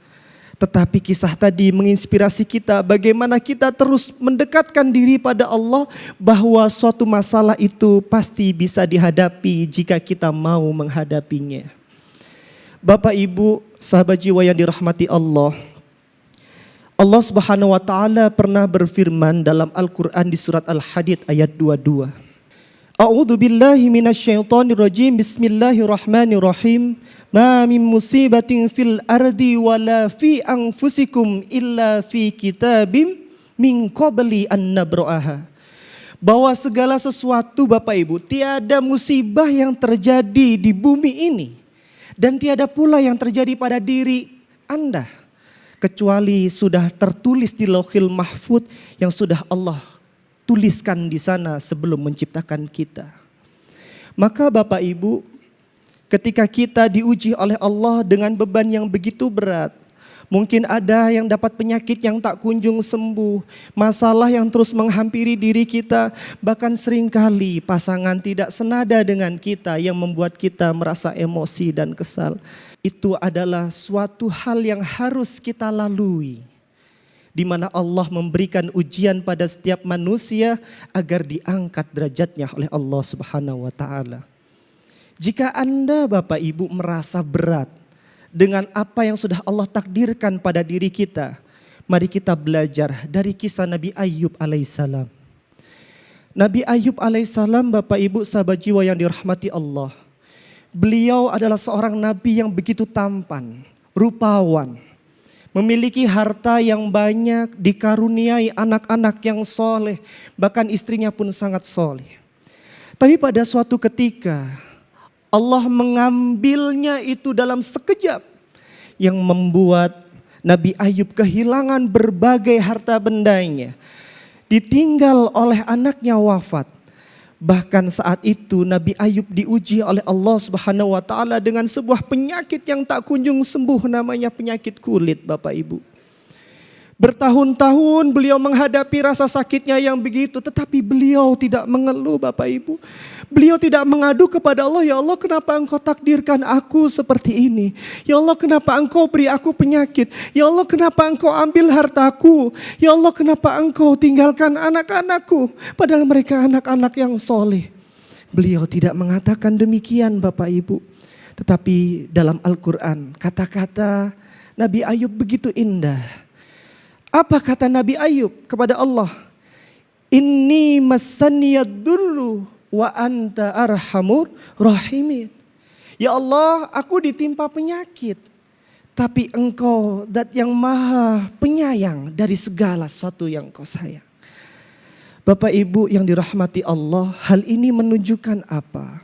Tetapi kisah tadi menginspirasi kita bagaimana kita terus mendekatkan diri pada Allah, bahwa suatu masalah itu pasti bisa dihadapi jika kita mau menghadapinya. Bapak Ibu, sahabat jiwa yang dirahmati Allah, Allah Subhanahu wa ta'ala pernah berfirman dalam Al-Quran di surat Al-Hadid ayat 22. A'udzu billahi minasyaitonir rajim. Bismillahirrahmanirrahim. Ma min musibatin fil ardi wala fi anfusikum illa fi kitabim min qabli an nabra'aha. Bahwa segala sesuatu Bapak Ibu, tiada musibah yang terjadi di bumi ini dan tiada pula yang terjadi pada diri Anda kecuali sudah tertulis di Lauhil Mahfuz yang sudah Allah tuliskan di sana sebelum menciptakan kita. Maka Bapak Ibu, ketika kita diuji oleh Allah dengan beban yang begitu berat, mungkin ada yang dapat penyakit yang tak kunjung sembuh, masalah yang terus menghampiri diri kita, bahkan seringkali pasangan tidak senada dengan kita yang membuat kita merasa emosi dan kesal. Itu adalah suatu hal yang harus kita lalui, di mana Allah memberikan ujian pada setiap manusia agar diangkat derajatnya oleh Allah Subhanahu wa ta'ala. Jika Anda Bapak Ibu merasa berat dengan apa yang sudah Allah takdirkan pada diri kita, mari kita belajar dari kisah Nabi Ayub alaihissalam. Nabi Ayub alaihissalam, Bapak Ibu sahabat jiwa yang dirahmati Allah, beliau adalah seorang nabi yang begitu tampan, rupawan, memiliki harta yang banyak, dikaruniai anak-anak yang soleh, bahkan istrinya pun sangat soleh. Tapi pada suatu ketika Allah mengambilnya itu dalam sekejap, yang membuat Nabi Ayub kehilangan berbagai harta bendanya, ditinggal oleh anaknya wafat. Bahkan saat itu Nabi Ayub diuji oleh Allah Subhanahu wa ta'ala dengan sebuah penyakit yang tak kunjung sembuh, namanya penyakit kulit Bapak Ibu. Bertahun-tahun beliau menghadapi rasa sakitnya yang begitu, tetapi beliau tidak mengeluh Bapak Ibu. Beliau tidak mengadu kepada Allah, ya Allah kenapa Engkau takdirkan aku seperti ini? Ya Allah kenapa Engkau beri aku penyakit? Ya Allah kenapa Engkau ambil hartaku? Ya Allah kenapa Engkau tinggalkan anak-anakku? Padahal mereka anak-anak yang soleh. Beliau tidak mengatakan demikian Bapak Ibu. Tetapi dalam Al-Quran kata-kata Nabi Ayub begitu indah. Apa kata Nabi Ayub kepada Allah? Inni massaniyad durru wa anta arhamur rahimin. Ya Allah, aku ditimpa penyakit, tapi Engkau zat yang maha penyayang dari segala sesuatu yang Engkau sayang. Bapak Ibu yang dirahmati Allah, hal ini menunjukkan apa?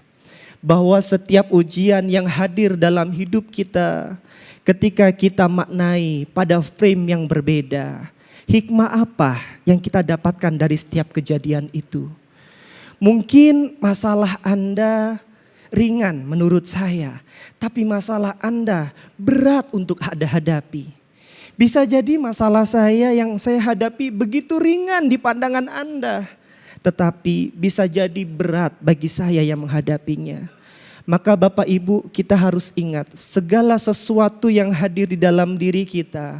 Bahwa setiap ujian yang hadir dalam hidup kita, ketika kita maknai pada frame yang berbeda, hikmah apa yang kita dapatkan dari setiap kejadian itu? Mungkin masalah Anda ringan menurut saya, tapi masalah Anda berat untuk Anda hadapi. Bisa jadi masalah saya yang saya hadapi begitu ringan di pandangan Anda, tetapi bisa jadi berat bagi saya yang menghadapinya. Maka Bapak Ibu, kita harus ingat segala sesuatu yang hadir di dalam diri kita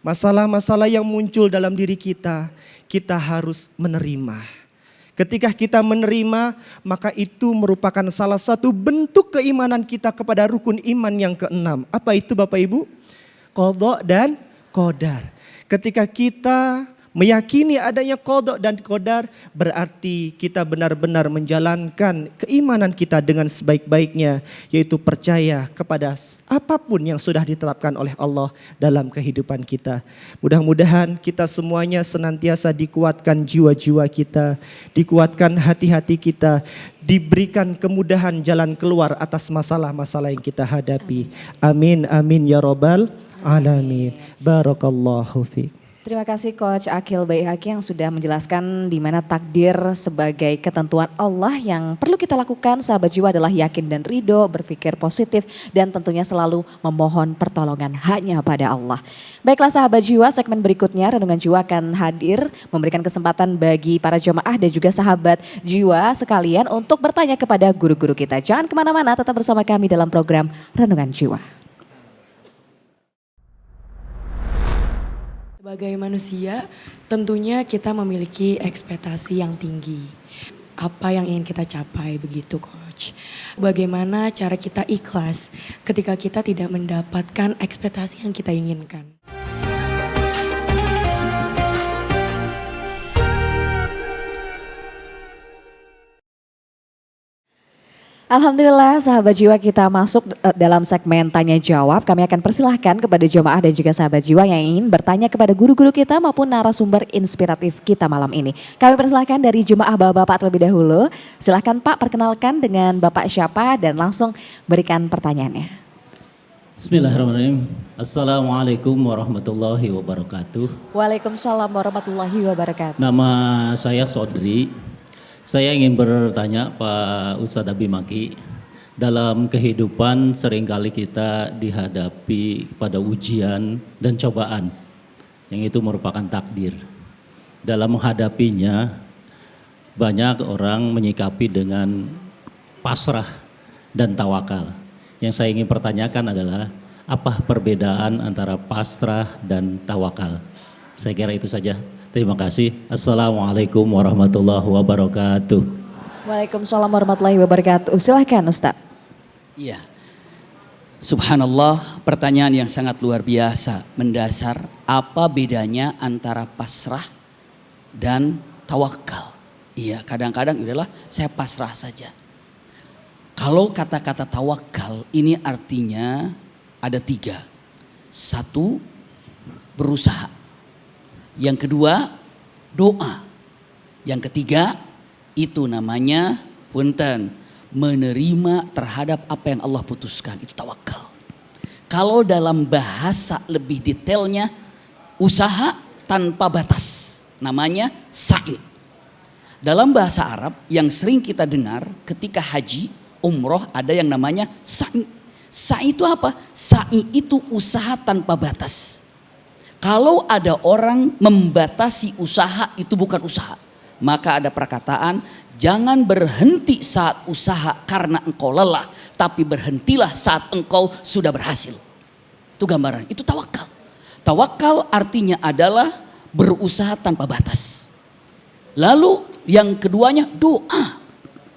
masalah-masalah yang muncul dalam diri kita, kita harus menerima. Ketika kita menerima, maka itu merupakan salah satu bentuk keimanan kita kepada rukun iman yang keenam. Apa itu Bapak Ibu? Qadha dan qadar. Ketika kita meyakini adanya qadha dan qadar, berarti kita benar-benar menjalankan keimanan kita dengan sebaik-baiknya, yaitu percaya kepada apapun yang sudah ditetapkan oleh Allah dalam kehidupan kita. Mudah-mudahan kita semuanya senantiasa dikuatkan jiwa-jiwa kita, dikuatkan hati-hati kita, diberikan kemudahan jalan keluar atas masalah-masalah yang kita hadapi. Amin, amin ya rabbal alamin. Barakallahu fiik. Terima kasih Coach Akil Baihaqi yang sudah menjelaskan di mana takdir sebagai ketentuan Allah yang perlu kita lakukan. Sahabat jiwa adalah yakin dan ridho, berpikir positif dan tentunya selalu memohon pertolongan hanya pada Allah. Baiklah sahabat jiwa, segmen berikutnya Renungan Jiwa akan hadir memberikan kesempatan bagi para jemaah dan juga sahabat jiwa sekalian untuk bertanya kepada guru-guru kita. Jangan kemana-mana, tetap bersama kami dalam program Renungan Jiwa. Sebagai manusia, tentunya kita memiliki ekspektasi yang tinggi. Apa yang ingin kita capai, begitu Coach. Bagaimana cara kita ikhlas ketika kita tidak mendapatkan ekspektasi yang kita inginkan. Alhamdulillah sahabat jiwa, kita masuk dalam segmen tanya jawab. Kami akan persilahkan kepada jemaah dan juga sahabat jiwa yang ingin bertanya kepada guru-guru kita maupun narasumber inspiratif kita malam ini. Kami persilahkan dari jemaah bapak-bapak terlebih dahulu. Silahkan Pak, perkenalkan dengan Bapak siapa dan langsung berikan pertanyaannya. Bismillahirrahmanirrahim. Assalamualaikum warahmatullahi wabarakatuh. Waalaikumsalam warahmatullahi wabarakatuh. Nama saya Sodri. Saya ingin bertanya Pak Ustadz Abi Maki, dalam kehidupan seringkali kita dihadapi pada ujian dan cobaan, yang itu merupakan takdir. Dalam menghadapinya, banyak orang menyikapi dengan pasrah dan tawakal. Yang saya ingin pertanyakan adalah, apa perbedaan antara pasrah dan tawakal? Saya kira itu saja. Terima kasih. Assalamualaikum warahmatullahi wabarakatuh. Waalaikumsalam warahmatullahi wabarakatuh. Silahkan Ustadz. Iya. Subhanallah, pertanyaan yang sangat luar biasa, mendasar. Apa bedanya antara pasrah dan tawakal? Iya, kadang-kadang udahlah saya pasrah saja. Kalau kata-kata tawakal ini artinya ada 3. 1, berusaha. Yang kedua, doa. Yang ketiga, itu namanya punten, menerima terhadap apa yang Allah putuskan. Itu tawakal. Kalau dalam bahasa lebih detailnya, usaha tanpa batas. Namanya sa'i. Dalam bahasa Arab yang sering kita dengar ketika haji, umroh, ada yang namanya sa'i. Sa'i itu apa? Sa'i itu usaha tanpa batas. Kalau ada orang membatasi usaha, itu bukan usaha. Maka ada perkataan, jangan berhenti saat usaha karena engkau lelah, tapi berhentilah saat engkau sudah berhasil. Itu gambaran, itu tawakal. Tawakal artinya adalah berusaha tanpa batas. Lalu yang keduanya doa.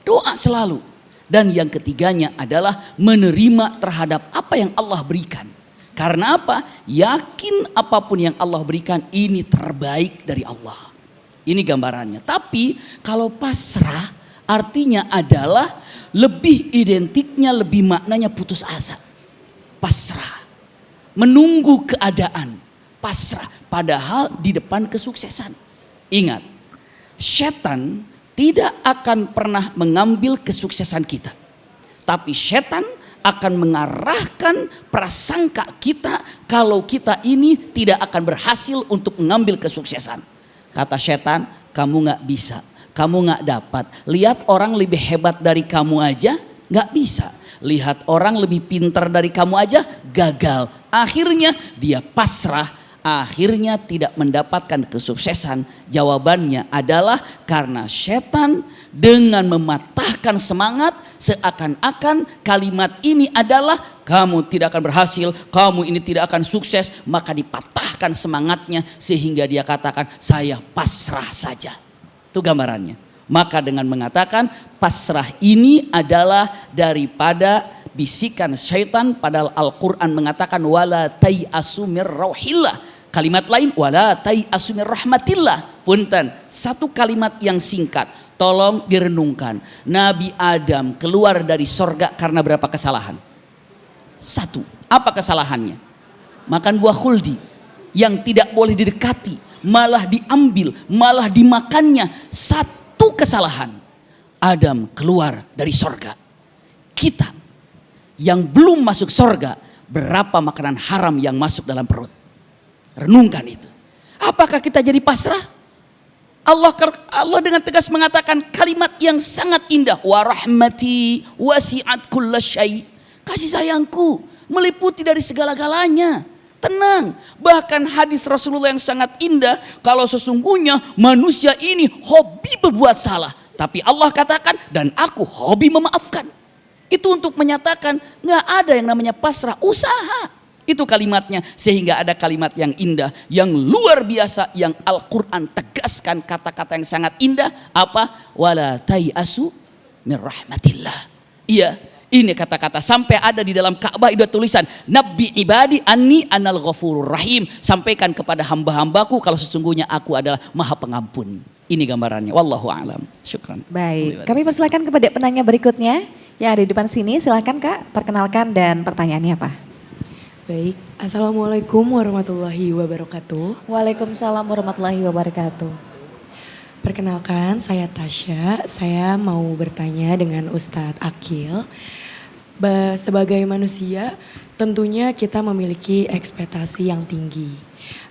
Doa selalu. Dan yang ketiganya adalah menerima terhadap apa yang Allah berikan. Karena apa? Yakin apapun yang Allah berikan ini terbaik dari Allah. Ini gambarannya. Tapi kalau pasrah artinya adalah lebih identiknya, lebih maknanya putus asa. Pasrah. Menunggu keadaan. Pasrah. Padahal di depan kesuksesan. Ingat, setan tidak akan pernah mengambil kesuksesan kita. Tapi setan akan mengarahkan prasangka kita kalau kita ini tidak akan berhasil untuk mengambil kesuksesan. Kata setan, kamu gak bisa, kamu gak dapat. Lihat orang lebih hebat dari kamu aja gak bisa. Lihat orang lebih pintar dari kamu aja gagal. Akhirnya dia pasrah, akhirnya tidak mendapatkan kesuksesan. Jawabannya adalah karena setan dengan mematahkan semangat seakan-akan kalimat ini adalah kamu tidak akan berhasil, kamu ini tidak akan sukses, maka dipatahkan semangatnya sehingga dia katakan saya pasrah saja. Itu gambarannya. Maka dengan mengatakan pasrah ini adalah daripada bisikan syaitan, padahal Al-Quran mengatakan wala tai'asu mir rauhillah. Kalimat lain wala tai'asu mir rahmatillah. Punten, satu kalimat yang singkat. Tolong direnungkan. Nabi Adam keluar dari sorga karena berapa kesalahan? Satu. Apa kesalahannya? Makan buah khuldi yang tidak boleh didekati, malah diambil, malah dimakannya. Satu kesalahan. Adam keluar dari sorga. Kita yang belum masuk sorga, berapa makanan haram yang masuk dalam perut? Renungkan itu. Apakah kita jadi pasrah? Allah dengan tegas mengatakan kalimat yang sangat indah. Wa rahmati wasi'at kulla syai'. Kasih sayangku meliputi dari segala-galanya. Tenang. Bahkan hadis Rasulullah yang sangat indah. Kalau sesungguhnya manusia ini hobi berbuat salah. Tapi Allah katakan dan aku hobi memaafkan. Itu untuk menyatakan gak ada yang namanya pasrah, usaha. Itu kalimatnya, sehingga ada kalimat yang indah, yang luar biasa, yang Al-Quran tegaskan kata-kata yang sangat indah. Apa? Wala tai'asu mir rahmatillah. Iya, ini kata-kata sampai ada di dalam Ka'bah itu tulisan Nabi ibadi anni anal ghafurur rahim. Sampaikan kepada hamba-hambaku kalau sesungguhnya aku adalah maha pengampun. Ini gambarannya. Wallahu a'lam. Syukran. Baik, kami persilakan kepada penanya berikutnya yang ada di depan sini. Silakan Kak, perkenalkan dan pertanyaannya apa? Baik, Assalamualaikum warahmatullahi wabarakatuh. Waalaikumsalam warahmatullahi wabarakatuh. Perkenalkan, saya Tasya. Saya mau bertanya dengan Ustadz Akil. Sebagai manusia, tentunya kita memiliki ekspektasi yang tinggi.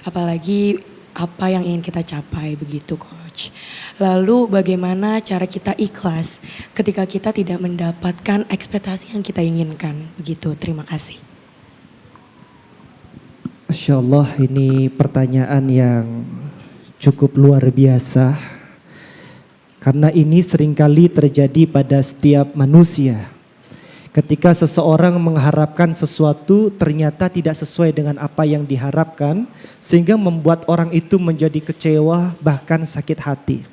Apalagi apa yang ingin kita capai, begitu Coach. Lalu bagaimana cara kita ikhlas ketika kita tidak mendapatkan ekspektasi yang kita inginkan, begitu. Terima kasih. Masya Allah, ini pertanyaan yang cukup luar biasa. Karena ini seringkali terjadi pada setiap manusia. Ketika seseorang mengharapkan sesuatu ternyata tidak sesuai dengan apa yang diharapkan. Sehingga membuat orang itu menjadi kecewa bahkan sakit hati.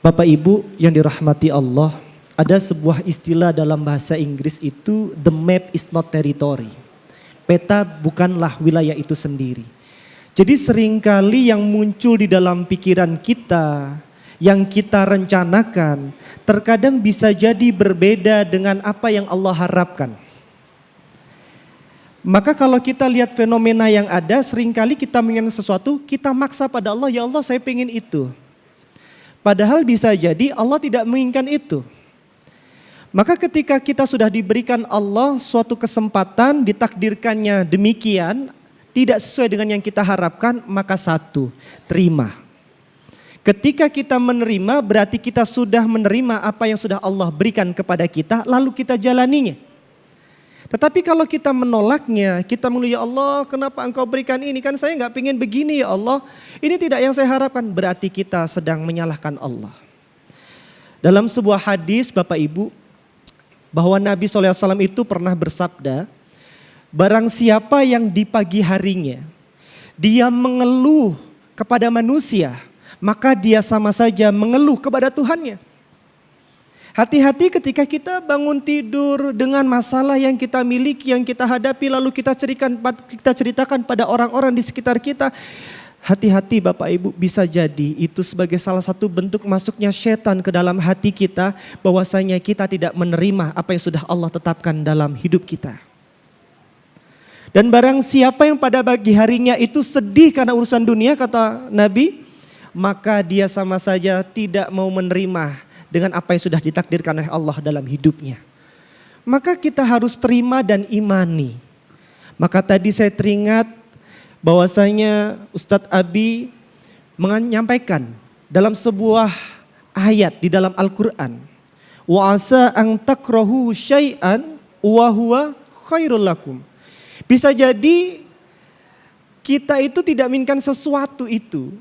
Bapak Ibu yang dirahmati Allah, ada sebuah istilah dalam bahasa Inggris itu the map is not territory. Peta bukanlah wilayah itu sendiri. Jadi seringkali yang muncul di dalam pikiran kita, yang kita rencanakan, terkadang bisa jadi berbeda dengan apa yang Allah harapkan. Maka kalau kita lihat fenomena yang ada, seringkali kita menginginkan sesuatu, kita maksa pada Allah, ya Allah saya pengen itu. Padahal bisa jadi Allah tidak menginginkan itu. Maka ketika kita sudah diberikan Allah suatu kesempatan, ditakdirkannya demikian, tidak sesuai dengan yang kita harapkan, maka satu, terima. Ketika kita menerima, berarti kita sudah menerima apa yang sudah Allah berikan kepada kita, lalu kita jalaninya. Tetapi kalau kita menolaknya, kita mengeluh, ya Allah kenapa engkau berikan ini, kan saya gak pengen begini ya Allah, ini tidak yang saya harapkan, berarti kita sedang menyalahkan Allah. Dalam sebuah hadis Bapak Ibu, bahwa Nabi SAW itu pernah bersabda, barang siapa yang di pagi harinya, dia mengeluh kepada manusia, maka dia sama saja mengeluh kepada Tuhannya. Hati-hati ketika kita bangun tidur dengan masalah yang kita miliki, yang kita hadapi, lalu kita ceritakan pada orang-orang di sekitar kita. Hati-hati Bapak Ibu, bisa jadi itu sebagai salah satu bentuk masuknya setan ke dalam hati kita, bahwasanya kita tidak menerima apa yang sudah Allah tetapkan dalam hidup kita. Dan barang siapa yang pada pagi harinya itu sedih karena urusan dunia, kata Nabi, maka dia sama saja tidak mau menerima dengan apa yang sudah ditakdirkan oleh Allah dalam hidupnya. Maka kita harus terima dan imani. Maka tadi saya teringat bahwasanya Ustadz Abi menyampaikan dalam sebuah ayat di dalam Al-Quran. Wa asa an takrahu syai'an wa huwa khairul lakum. Bisa jadi kita itu tidak menginginkan sesuatu itu,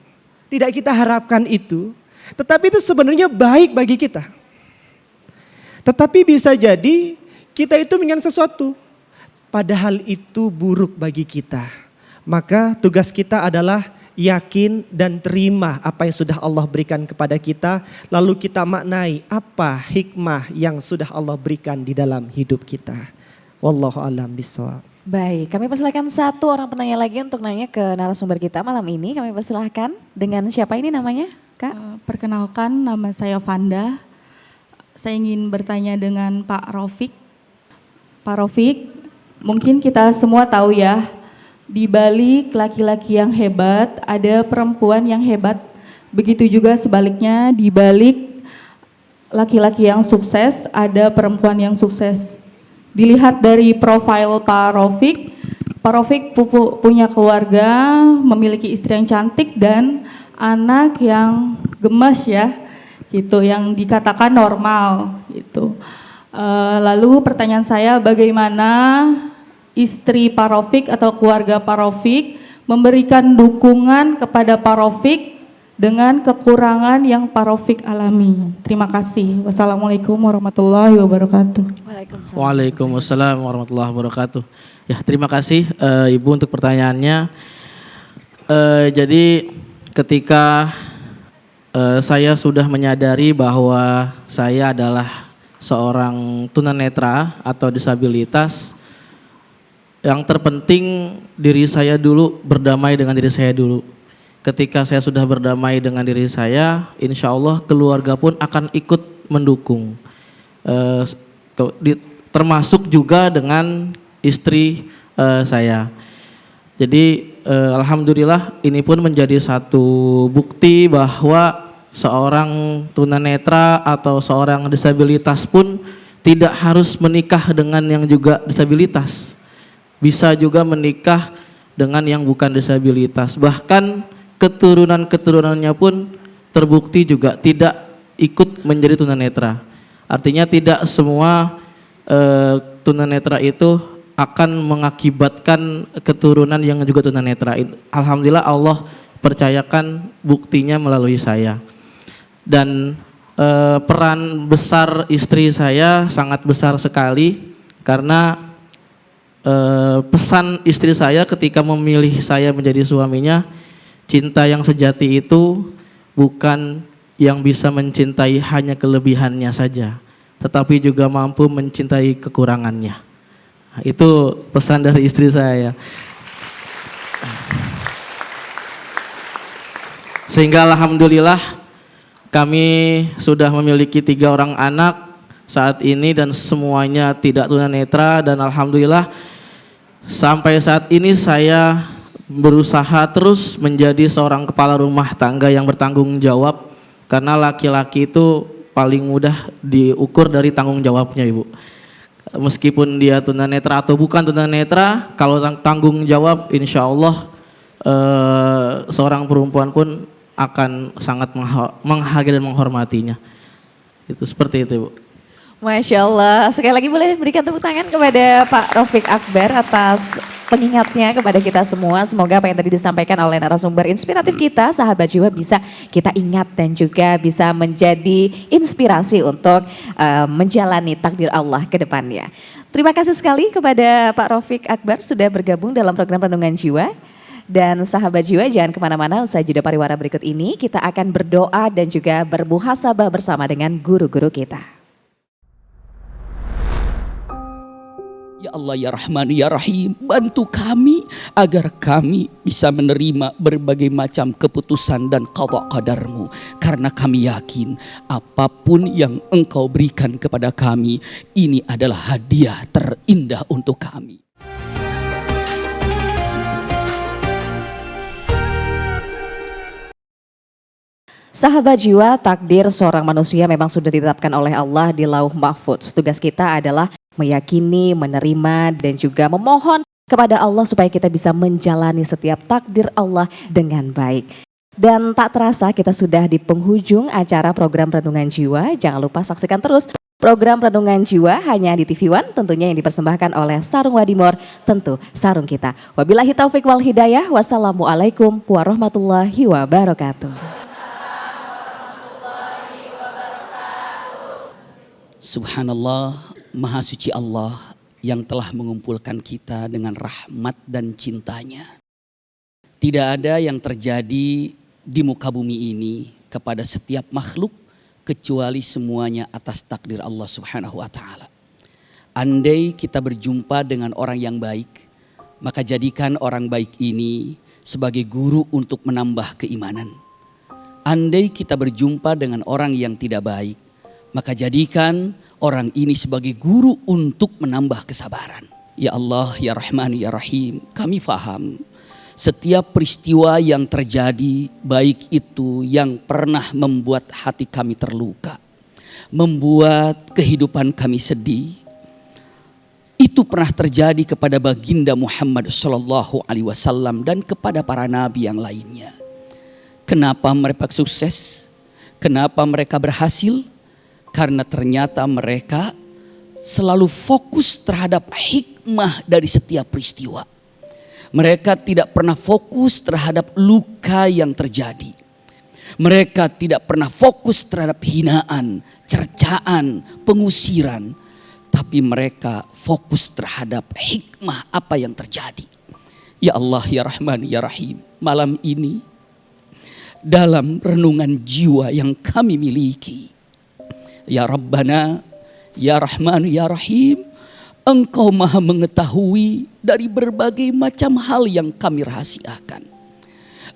tidak kita harapkan itu, Tetapi itu sebenarnya baik bagi kita. Tetapi bisa jadi kita itu menginginkan sesuatu, padahal itu buruk bagi kita. Maka tugas kita adalah yakin dan terima apa yang sudah Allah berikan kepada kita. Lalu kita maknai apa hikmah yang sudah Allah berikan di dalam hidup kita. Wallahu a'lam bishawab. Baik, kami persilahkan satu orang penanya lagi untuk nanya ke narasumber kita malam ini. Kami persilahkan dengan siapa ini namanya, Kak? Perkenalkan, nama saya Vanda. Saya ingin bertanya dengan Pak Raufik. Pak Raufik, mungkin kita semua tahu ya, di balik laki-laki yang hebat ada perempuan yang hebat. Begitu juga sebaliknya, di balik laki-laki yang sukses ada perempuan yang sukses. Dilihat dari profil Pak Raufik punya keluarga, memiliki istri yang cantik dan anak yang gemes ya, gitu, yang dikatakan normal gitu. Lalu pertanyaan saya, bagaimana istri Pak Raufik atau keluarga Pak Raufik memberikan dukungan kepada Pak Raufik dengan kekurangan yang Pak Raufik alami? Terima kasih. Wassalamualaikum warahmatullahi wabarakatuh. Waalaikumsalam warahmatullahi wabarakatuh. Ya, terima kasih Ibu untuk pertanyaannya. Jadi ketika saya sudah menyadari bahwa saya adalah seorang tunanetra atau disabilitas, yang terpenting diri saya dulu, berdamai dengan diri saya dulu. Ketika saya sudah berdamai dengan diri saya, insya Allah keluarga pun akan ikut mendukung. Termasuk juga dengan istri saya. Jadi alhamdulillah ini pun menjadi satu bukti bahwa seorang tunanetra atau seorang disabilitas pun tidak harus menikah dengan yang juga disabilitas. Bisa juga menikah dengan yang bukan disabilitas. Bahkan keturunan-keturunannya pun terbukti juga tidak ikut menjadi tunanetra. Artinya tidak semua tunanetra itu akan mengakibatkan keturunan yang juga tunanetra. Alhamdulillah Allah percayakan buktinya melalui saya. Dan peran besar istri saya sangat besar sekali, karena pesan istri saya ketika memilih saya menjadi suaminya, cinta yang sejati itu bukan yang bisa mencintai hanya kelebihannya saja, tetapi juga mampu mencintai kekurangannya. Nah, itu pesan dari istri saya. Sehingga alhamdulillah kami sudah memiliki 3 orang anak saat ini dan semuanya tidak tunanetra, dan alhamdulillah sampai saat ini saya berusaha terus menjadi seorang kepala rumah tangga yang bertanggung jawab, karena laki-laki itu paling mudah diukur dari tanggung jawabnya, Ibu. Meskipun dia tunanetra atau bukan tunanetra, kalau tanggung jawab insya Allah seorang perempuan pun akan sangat menghargai dan menghormatinya. Itu seperti itu, Ibu. Masya Allah. Sekali lagi boleh berikan tepuk tangan kepada Pak Raufik Akbar atas pengingatnya kepada kita semua. Semoga apa yang tadi disampaikan oleh narasumber inspiratif kita, sahabat jiwa, bisa kita ingat dan juga bisa menjadi inspirasi untuk menjalani takdir Allah ke depannya. Terima kasih sekali kepada Pak Raufik Akbar sudah bergabung dalam program Renungan Jiwa. Dan sahabat jiwa, jangan kemana-mana, usai jeda pariwara berikut ini kita akan berdoa dan juga bermuhasabah bersama dengan guru-guru kita. Ya Allah ya Rahman ya Rahim, bantu kami agar kami bisa menerima berbagai macam keputusan dan qada qadarmu. Karena kami yakin apapun yang Engkau berikan kepada kami, ini adalah hadiah terindah untuk kami. Sahabat jiwa, takdir seorang manusia memang sudah ditetapkan oleh Allah di Lauh Mahfudz. Tugas kita adalah meyakini, menerima, dan juga memohon kepada Allah supaya kita bisa menjalani setiap takdir Allah dengan baik. Dan tak terasa kita sudah di penghujung acara program Renungan Jiwa. Jangan lupa saksikan terus program Renungan Jiwa hanya di TV One, tentunya yang dipersembahkan oleh Sarung Wadimor, tentu sarung kita. Wabillahi taufik wal hidayah. Wassalamualaikum warahmatullahi wabarakatuh. Subhanallah, Maha Suci Allah yang telah mengumpulkan kita dengan rahmat dan cintanya. Tidak ada yang terjadi di muka bumi ini kepada setiap makhluk kecuali semuanya atas takdir Allah Subhanahu wa taala. Andai kita berjumpa dengan orang yang baik, maka jadikan orang baik ini sebagai guru untuk menambah keimanan. Andai kita berjumpa dengan orang yang tidak baik, maka jadikan orang ini sebagai guru untuk menambah kesabaran. Ya Allah, ya Rahman, ya Rahim, kami faham setiap peristiwa yang terjadi, baik itu yang pernah membuat hati kami terluka, membuat kehidupan kami sedih, itu pernah terjadi kepada baginda Muhammad Sallallahu Alaihi Wasallam dan kepada para nabi yang lainnya. Kenapa mereka sukses? Kenapa mereka berhasil? Karena ternyata mereka selalu fokus terhadap hikmah dari setiap peristiwa. Mereka tidak pernah fokus terhadap luka yang terjadi. Mereka tidak pernah fokus terhadap hinaan, cercaan, pengusiran. Tapi mereka fokus terhadap hikmah apa yang terjadi. Ya Allah, ya Rahman, ya Rahim, malam ini dalam renungan jiwa yang kami miliki, ya Rabbana, ya Rahman, ya Rahim, Engkau maha mengetahui dari berbagai macam hal yang kami rahasiakan.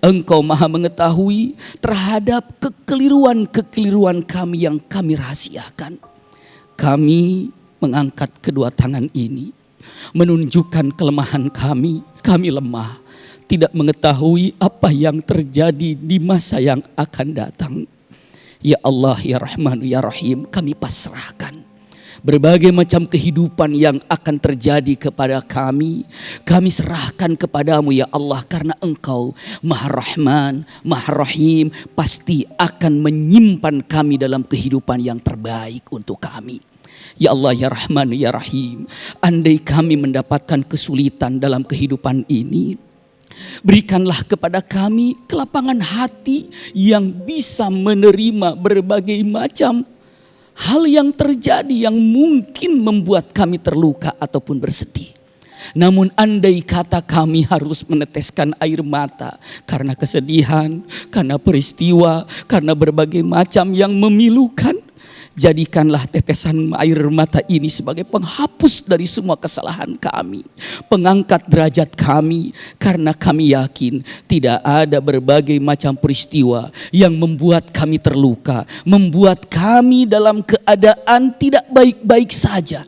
Engkau maha mengetahui terhadap kekeliruan-kekeliruan kami yang kami rahasiakan. Kami mengangkat kedua tangan ini, menunjukkan kelemahan kami. Kami lemah, tidak mengetahui apa yang terjadi di masa yang akan datang. Ya Allah, ya Rahman, ya Rahim, kami pasrahkan berbagai macam kehidupan yang akan terjadi kepada kami. Kami serahkan kepadamu ya Allah, karena Engkau Maha Rahman, Maha Rahim, pasti akan menyimpan kami dalam kehidupan yang terbaik untuk kami. Ya Allah, ya Rahman, ya Rahim, andai kami mendapatkan kesulitan dalam kehidupan ini, berikanlah kepada kami kelapangan hati yang bisa menerima berbagai macam hal yang terjadi yang mungkin membuat kami terluka ataupun bersedih. Namun andai kata kami harus meneteskan air mata karena kesedihan, karena peristiwa, karena berbagai macam yang memilukan, jadikanlah tetesan air mata ini sebagai penghapus dari semua kesalahan kami, pengangkat derajat kami, karena kami yakin tidak ada berbagai macam peristiwa yang membuat kami terluka, membuat kami dalam keadaan tidak baik-baik saja.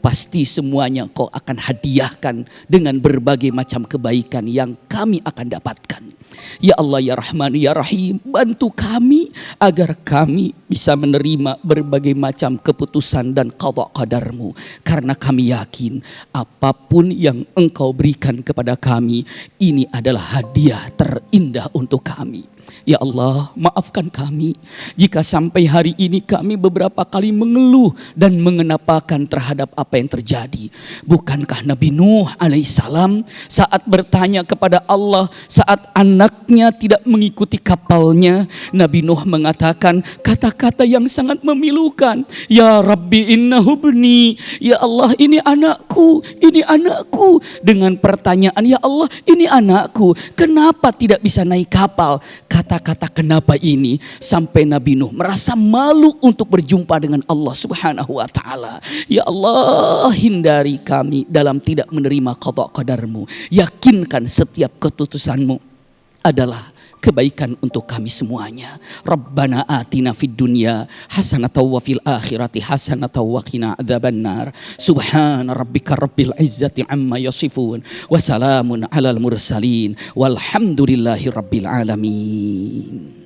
Pasti semuanya Kau akan hadiahkan dengan berbagai macam kebaikan yang kami akan dapatkan. Ya Allah, ya Rahman, ya Rahim, bantu kami agar kami bisa menerima berbagai macam keputusan dan qada qadarmu. Karena kami yakin apapun yang Engkau berikan kepada kami, ini adalah hadiah terindah untuk kami. Ya Allah, maafkan kami jika sampai hari ini kami beberapa kali mengeluh dan mengenapakan terhadap apa yang terjadi. Bukankah Nabi Nuh alaihissalam saat bertanya kepada Allah saat anaknya tidak mengikuti kapalnya, Nabi Nuh mengatakan kata-kata yang sangat memilukan. Ya Rabbi innahu ibni, ya Allah ini anakku, ini anakku. Dengan pertanyaan, ya Allah ini anakku, kenapa tidak bisa naik kapal? Kata-kata kenapa ini sampai Nabi Nuh merasa malu untuk berjumpa dengan Allah Subhanahu wa taala. Ya Allah, hindari kami dalam tidak menerima qada qadarmu. Yakinkan setiap keputusanmu adalah kebaikan untuk kami semuanya. Rabbana atina fid dunya hasanatan wa fil akhirati hasanatan wa qina adzabannar. Subhana rabbika rabbil izzati amma yasifun wa salamun alal mursalin walhamdulillahi rabbil alamin.